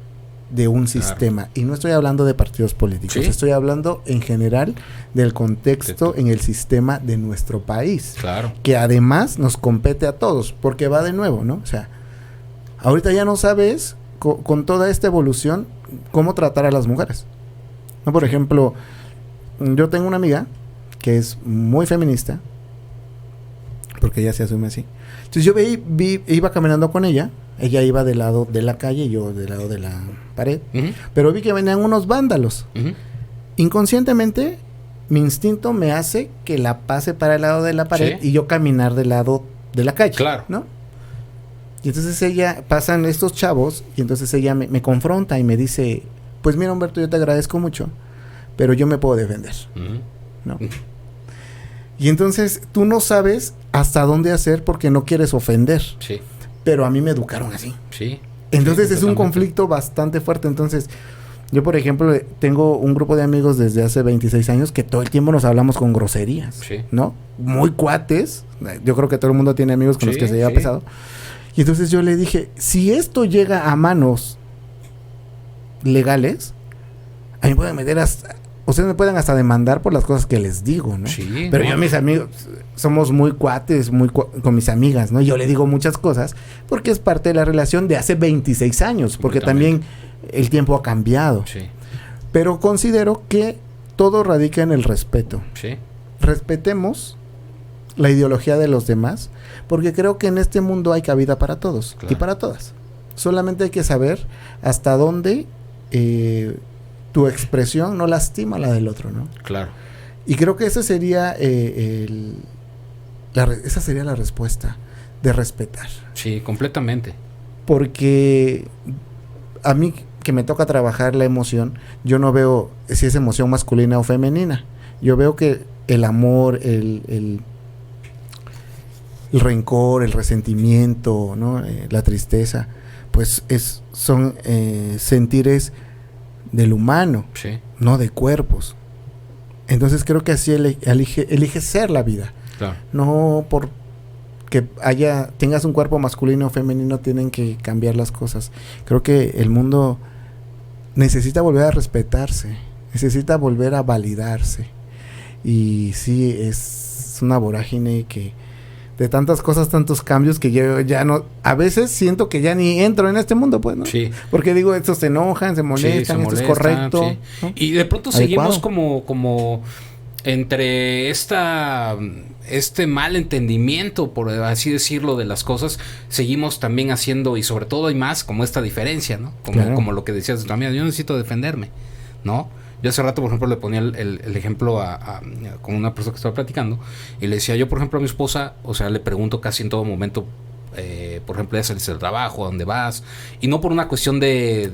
de un sistema. Y no estoy hablando de partidos políticos, Sí. estoy hablando en general del contexto en el sistema de nuestro país. Claro. Que además nos compete a todos, porque va de nuevo, ¿no? O sea, ahorita ya no sabes, con toda esta evolución, cómo tratar a las mujeres. ¿No? Por ejemplo, yo tengo una amiga que es muy feminista, porque ella se asume así. Entonces yo iba caminando con ella iba del lado de la calle y yo del lado de la pared, pero vi que venían unos vándalos. Inconscientemente, mi instinto me hace que la pase para el lado de la pared y yo caminar del lado de la calle, claro, ¿no? Y entonces pasan estos chavos y entonces ella me confronta y me dice, pues mira, Humberto, yo te agradezco mucho, pero yo me puedo defender, ¿no? Y entonces tú no sabes hasta dónde hacer porque no quieres ofender. Sí. Pero a mí me educaron así. Sí. Entonces es un conflicto bastante fuerte. Entonces, yo por ejemplo, tengo un grupo de amigos desde hace 26 años que todo el tiempo nos hablamos con groserías, ¿no? Muy cuates. Yo creo que todo el mundo tiene amigos con los que se lleva pesado. Y entonces yo le dije, si esto llega a manos legales, a mí me pueden meter hasta... Ustedes me pueden hasta demandar por las cosas que les digo, ¿no? Sí, pero yo, mis amigos, somos muy cuates, con mis amigas, ¿no? Yo le digo muchas cosas porque es parte de la relación de hace 26 años, porque también el tiempo ha cambiado. Sí. Pero considero que todo radica en el respeto. Sí. Respetemos la ideología de los demás, porque creo que en este mundo hay cabida para todos y para todas. Solamente hay que saber hasta dónde... tu expresión no lastima la del otro, ¿no? Claro. Y creo que esa sería esa sería la respuesta, de respetar. Sí, completamente. Porque a mí que me toca trabajar la emoción, yo no veo si es emoción masculina o femenina. Yo veo que el amor, el rencor, el resentimiento, ¿no? La tristeza, pues son sentires del humano, no de cuerpos. Entonces creo que así elige ser la vida. Claro. No por que tengas un cuerpo masculino o femenino tienen que cambiar las cosas. Creo que el mundo necesita volver a respetarse, necesita volver a validarse. Y sí, es una vorágine que de tantas cosas, tantos cambios que yo ya no, a veces siento que ya ni entro en este mundo, pues, ¿no? Sí. Porque digo, estos se enojan, se molestan, esto es correcto. Sí. ¿No? Y de pronto seguimos como entre este mal entendimiento, por así decirlo, de las cosas, seguimos también haciendo, y sobre todo hay más, como esta diferencia, ¿no? Como lo que decías también, yo necesito defenderme, ¿no? Yo hace rato, por ejemplo, le ponía el ejemplo con una persona que estaba platicando y le decía, yo, por ejemplo, a mi esposa, o sea, le pregunto casi en todo momento, por ejemplo, ya saliste del trabajo, ¿a dónde vas? Y no por una cuestión de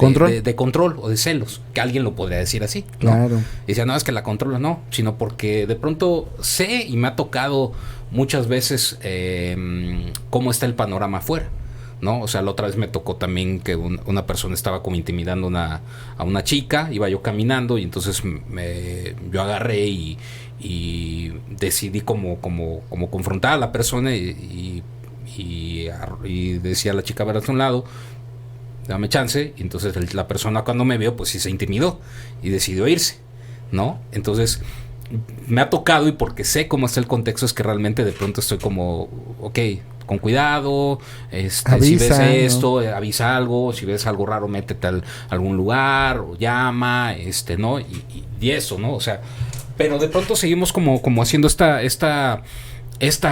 control o de celos, que alguien lo podría decir así, ¿no? Claro. Y decía, no, es que la controla, no, sino porque de pronto sé y me ha tocado muchas veces cómo está el panorama afuera, ¿no? O sea, la otra vez me tocó también que una persona estaba como intimidando a una chica, iba yo caminando y entonces yo agarré y decidí como confrontar a la persona y decía a la chica, verás a un lado, dame chance, y entonces la persona cuando me vio pues sí se intimidó y decidió irse, ¿no? Entonces me ha tocado, y porque sé cómo está el contexto, es que realmente de pronto estoy como, ok, con cuidado, avisa, si ves esto, ¿no? Avisa algo, si ves algo raro, métete a algún lugar, o llama, ¿no? Y eso, ¿no? O sea, pero de pronto seguimos como haciendo esta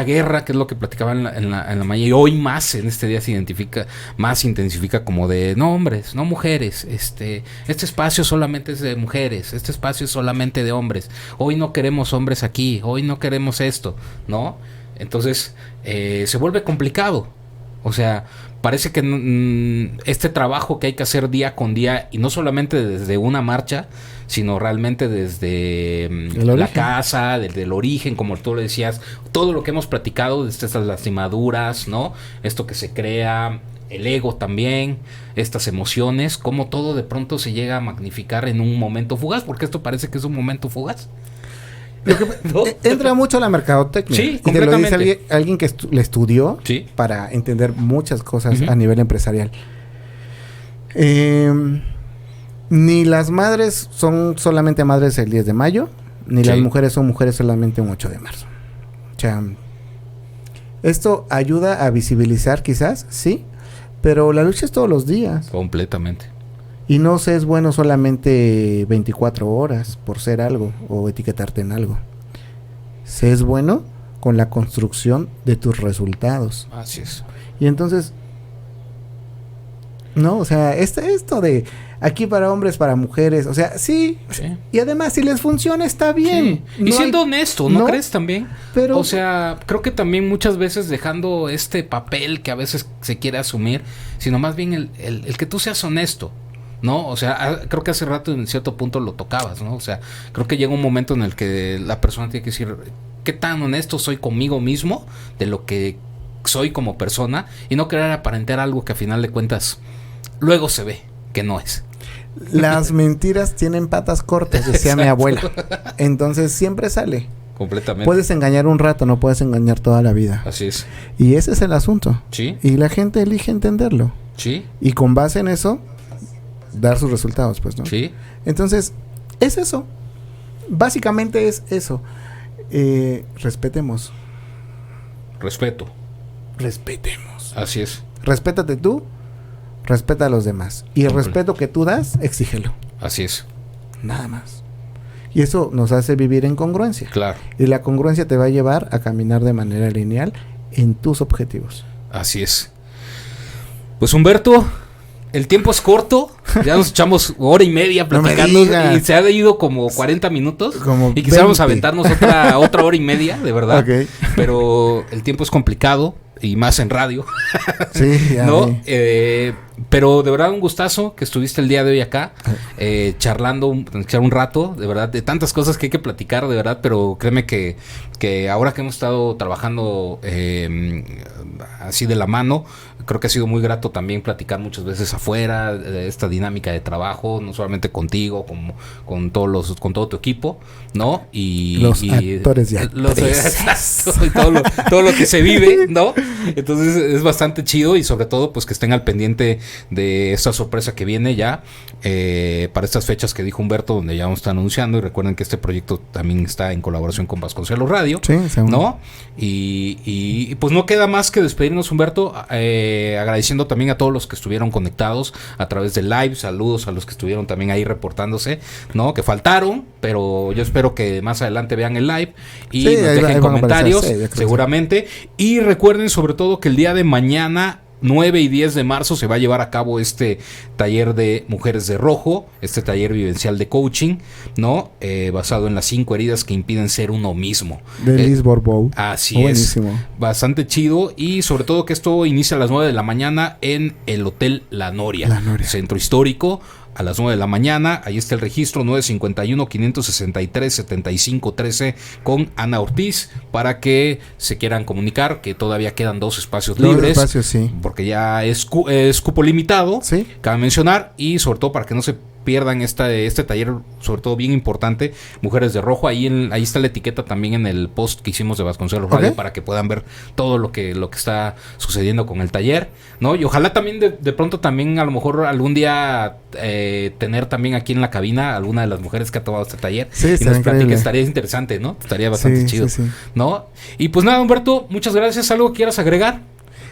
guerra, que es lo que platicaba en la mañana, y hoy más, en este día se intensifica como de, no hombres, no mujeres, este espacio solamente es de mujeres, este espacio es solamente de hombres, hoy no queremos hombres aquí, hoy no queremos esto, ¿no? Entonces se vuelve complicado. O sea, parece que este trabajo que hay que hacer día con día, y no solamente desde una marcha, sino realmente desde la casa, desde el origen, como tú le decías, todo lo que hemos platicado, desde estas lastimaduras, ¿no? Esto que se crea, el ego también, estas emociones, cómo todo de pronto se llega a magnificar en un momento fugaz, porque esto parece que es un momento fugaz. ¿No? Entra mucho la mercadotecnia. Sí, y te lo dice completamente. alguien que le estudió Sí. para entender muchas cosas Ujú. a nivel empresarial. Ni las madres son solamente madres el 10 de mayo, ni Sí. las mujeres son mujeres solamente un 8 de marzo. O sea, esto ayuda a visibilizar quizás, sí, pero la lucha es todos los días. Completamente. Y no se es bueno solamente 24 horas por ser algo o etiquetarte en algo. Se es bueno con la construcción de tus resultados. Así es. Y entonces, no, o sea, esto de aquí para hombres, para mujeres, o sea, sí. Sí. Y además, si les funciona, está bien. Sí. Y No siendo hay- honesto, ¿no no, crees también? pero- O sea, creo que también muchas veces dejando este papel que a veces se quiere asumir, sino más bien el que tú seas honesto, ¿no? O sea, creo que hace rato en cierto punto lo tocabas, ¿no? O sea, creo que llega un momento en el que la persona tiene que decir, ¿qué tan honesto soy conmigo mismo de lo que soy como persona? Y no querer aparentar algo que a final de cuentas luego se ve que no es. Las mentiras tienen patas cortas, decía mi abuela. Entonces siempre sale. Completamente. Puedes engañar un rato, no puedes engañar toda la vida. Así es. Y ese es el asunto. Sí, Y la gente elige entenderlo. sí, Y con base en eso, dar sus resultados, pues, ¿no? sí. Entonces, es eso. Básicamente es eso. Respetemos. Respeto. Respetemos. Así es. Respétate tú, respeta a los demás. Y el Hombre. respeto que tú das, exígelo. Así es. Nada más. Y eso nos hace vivir en congruencia. Claro. Y la congruencia te va a llevar a caminar de manera lineal en tus objetivos. Así es. Pues Humberto, el tiempo es corto. Ya nos echamos hora y media No me platicando digas. y se ha ido como 40 minutos. Como Y quisiéramos 20. aventarnos otra hora y media, de verdad. Ok. Pero el tiempo es complicado y más en radio. Sí, ya ¿No? vi. Pero de verdad un gustazo que estuviste el día de hoy acá, charlando, echar un rato, de verdad, de tantas cosas que hay que platicar, de verdad, pero créeme que ahora que hemos estado trabajando así de la mano, creo que ha sido muy grato también platicar muchas veces afuera de esta dinámica de trabajo, no solamente contigo, como con todo tu equipo, ¿no? Y Los actores y actrices. exacto, y todo lo que se vive, ¿no? Entonces es bastante chido y sobre todo pues que estén al pendiente de esta sorpresa que viene ya para estas fechas que dijo Humberto, donde ya vamos a estar anunciando. Y recuerden que este proyecto también está en colaboración con Vasconcelos Radio, Sí, según. ¿no? Y pues no queda más que despedirnos, Humberto, agradeciendo también a todos los que estuvieron conectados a través del live. Saludos a los que estuvieron también ahí reportándose, ¿no? Que faltaron, pero yo espero que más adelante vean el live y Sí, nos ahí dejen van a comentarios, aparecer, sí, yo creo que seguramente. Y recuerden sobre todo que el día de mañana, 9 y 10 de marzo, se va a llevar a cabo este taller de Mujeres de Rojo, este taller vivencial de coaching, ¿no? Basado en las 5 heridas que impiden ser uno mismo. De Liz Bourbeau. Así Buenísimo. es. Bastante chido. Y sobre todo que esto inicia a las 9 de la mañana en el Hotel La Noria. La Noria. Centro Histórico. A las 9 de la mañana, ahí está el registro 951-563-7513 con Ana Ortiz para que se quieran comunicar, que todavía quedan 2 espacios Los libres. espacios, sí. Porque ya es cupo limitado, Sí. cabe mencionar, y sobre todo para que no se pierdan este taller, sobre todo bien importante, Mujeres de Rojo. Ahí está la etiqueta también en el post que hicimos de Vasconcelos Radio, Ok. para que puedan ver todo lo que está sucediendo con el taller, ¿no? Y ojalá también de pronto también a lo mejor algún día tener también aquí en la cabina alguna de las mujeres que ha tomado este taller Sí, y estaría nos platique. increíble. Estaría interesante, ¿no? Estaría bastante Sí, chido, sí, sí. ¿no? Y pues nada, Humberto, muchas gracias. ¿Algo que quieras agregar?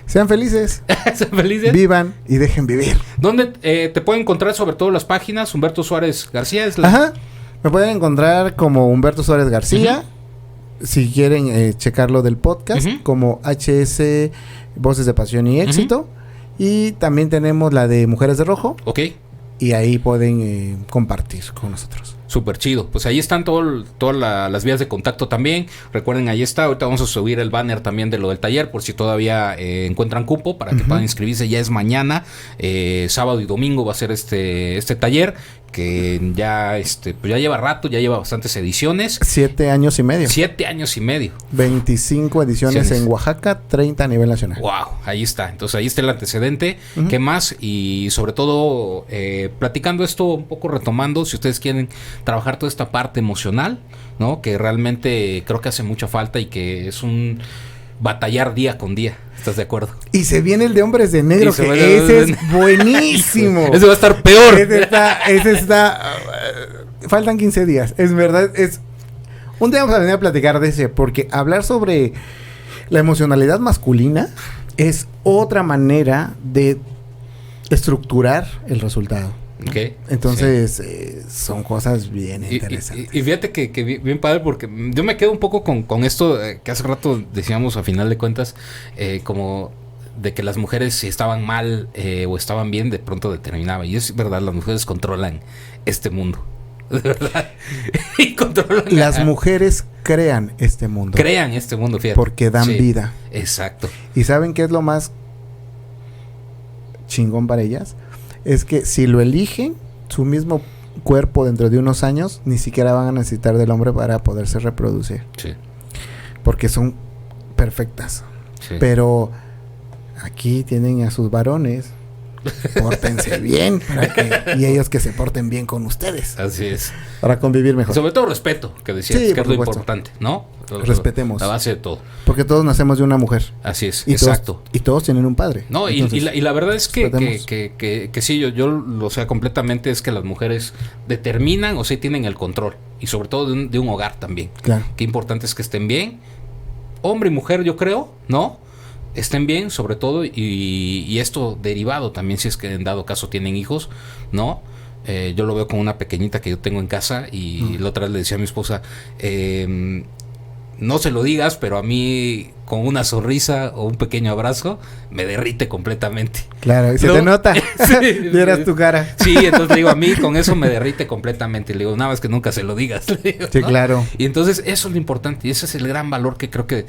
Sean felices, ¿Sean felices? vivan y dejen vivir. ¿Dónde te pueden encontrar sobre todo las páginas? Humberto Suárez García es la... Ajá. Me pueden encontrar como Humberto Suárez García. Si quieren checarlo del podcast, Ujú. como HS Voces de Pasión y Éxito. Y también tenemos la de Mujeres de Rojo. Ok. Y ahí pueden compartir con nosotros. Súper chido. Pues ahí están todas las vías de contacto también. Recuerden, ahí está. Ahorita vamos a subir el banner también de lo del taller por si todavía encuentran cupo para que puedan inscribirse. Ya es mañana, sábado y domingo va a ser este taller que ya pues ya lleva rato, ya lleva bastantes ediciones. 7 años y medio. 7 años y medio. 25 ediciones en Oaxaca, 30 a nivel nacional. Wow, ahí está. Entonces ahí está el antecedente. ¿Qué más? Y sobre todo, platicando esto, un poco retomando, si ustedes quieren trabajar toda esta parte emocional, ¿no? Que realmente creo que hace mucha falta y que es un batallar día con día. ¿Estás de acuerdo? Y se viene el de Hombres de Negro, que ese es buenísimo. Ese va a estar peor. Ese está faltan 15 días. Es verdad, un día vamos a venir a platicar de ese, porque hablar sobre la emocionalidad masculina es otra manera de estructurar el resultado. Okay. Entonces, son cosas bien interesantes. Y fíjate que bien padre, porque yo me quedo un poco con esto que hace rato decíamos, a final de cuentas, como de que las mujeres, si estaban mal o estaban bien, de pronto determinaba. Y es verdad, las mujeres controlan este mundo. De verdad. Y controlan. Las mujeres crean este mundo. Crean este mundo, fíjate. Porque dan vida. Exacto. ¿Y saben qué es lo más chingón para ellas? Es que si lo eligen, su mismo cuerpo dentro de unos años, ni siquiera van a necesitar del hombre para poderse reproducir. Sí. Porque son perfectas. Sí. Pero aquí tienen a sus varones. Pórtense bien y ellos que se porten bien con ustedes. Así es. Para convivir mejor. Sobre todo respeto, que decías, sí, que es lo supuesto. importante, ¿no? Respetemos. La base de todo. Porque todos nacemos de una mujer. Así es, y exacto. Y todos tienen un padre. No, entonces, y la verdad es que sí, yo lo sé completamente, es que las mujeres determinan, o sea, tienen el control. Y sobre todo de un hogar también. Claro. Qué importante es que estén bien. Hombre y mujer, yo creo, ¿no? Estén bien, sobre todo, y esto derivado también, si es que en dado caso tienen hijos, ¿no? Yo lo veo con una pequeñita que yo tengo en casa, y la otra vez le decía a mi esposa, no se lo digas, pero a mí con una sonrisa o un pequeño abrazo me derrite completamente. Claro, y se te nota. Sí, vieras tu cara. Sí, entonces le digo, a mí con eso me derrite completamente. Le digo, nada más que nunca se lo digas. Digo, sí, ¿no? claro. Y entonces eso es lo importante, y ese es el gran valor que creo que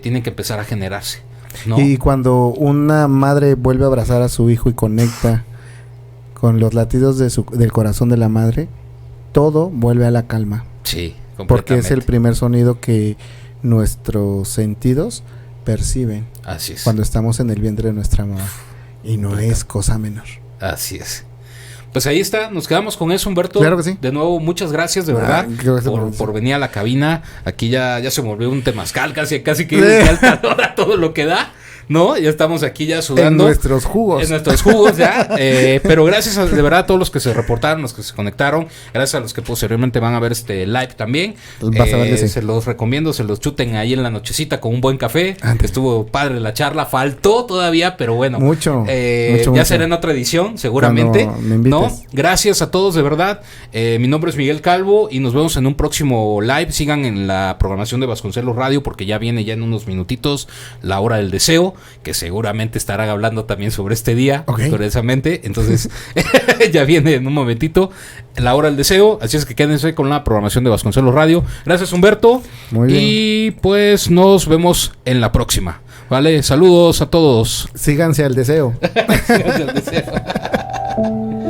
tienen que empezar a generarse, ¿no? Y cuando una madre vuelve a abrazar a su hijo y conecta con los latidos del corazón de la madre, todo vuelve a la calma. Sí, completamente. Porque es el primer sonido que nuestros sentidos perciben. Así es. Cuando estamos en el vientre de nuestra mamá. Y no es cosa menor. Así es. Pues ahí está, nos quedamos con eso, Humberto. Claro que sí. De nuevo, muchas gracias, de verdad, por venir a la cabina. Aquí ya se me volvió un temazcal, casi que el calor a todo lo que da, ¿no? Ya estamos aquí ya sudando. En nuestros jugos. En nuestros jugos ya. Pero gracias de verdad a todos los que se reportaron, los que se conectaron. Gracias a los que posteriormente van a ver este live también. Vas a ver que sí. Se los recomiendo, se los chuten ahí en la nochecita con un buen café. Estuvo padre la charla, faltó todavía, pero bueno. Mucho. Ya será en otra edición, seguramente. ¿No? Gracias a todos, de verdad. Mi nombre es Miguel Calvo y nos vemos en un próximo live. Sigan en la programación de Vasconcelos Radio porque ya viene ya en unos minutitos la hora del deseo, que seguramente estarán hablando también sobre este día, curiosamente. Entonces, ya viene en un momentito la hora del deseo. Así es que quédense con la programación de Vasconcelos Radio. Gracias, Humberto. Muy bien. Y pues nos vemos en la próxima. Vale, saludos a todos. Síganse al deseo. Síganse al deseo.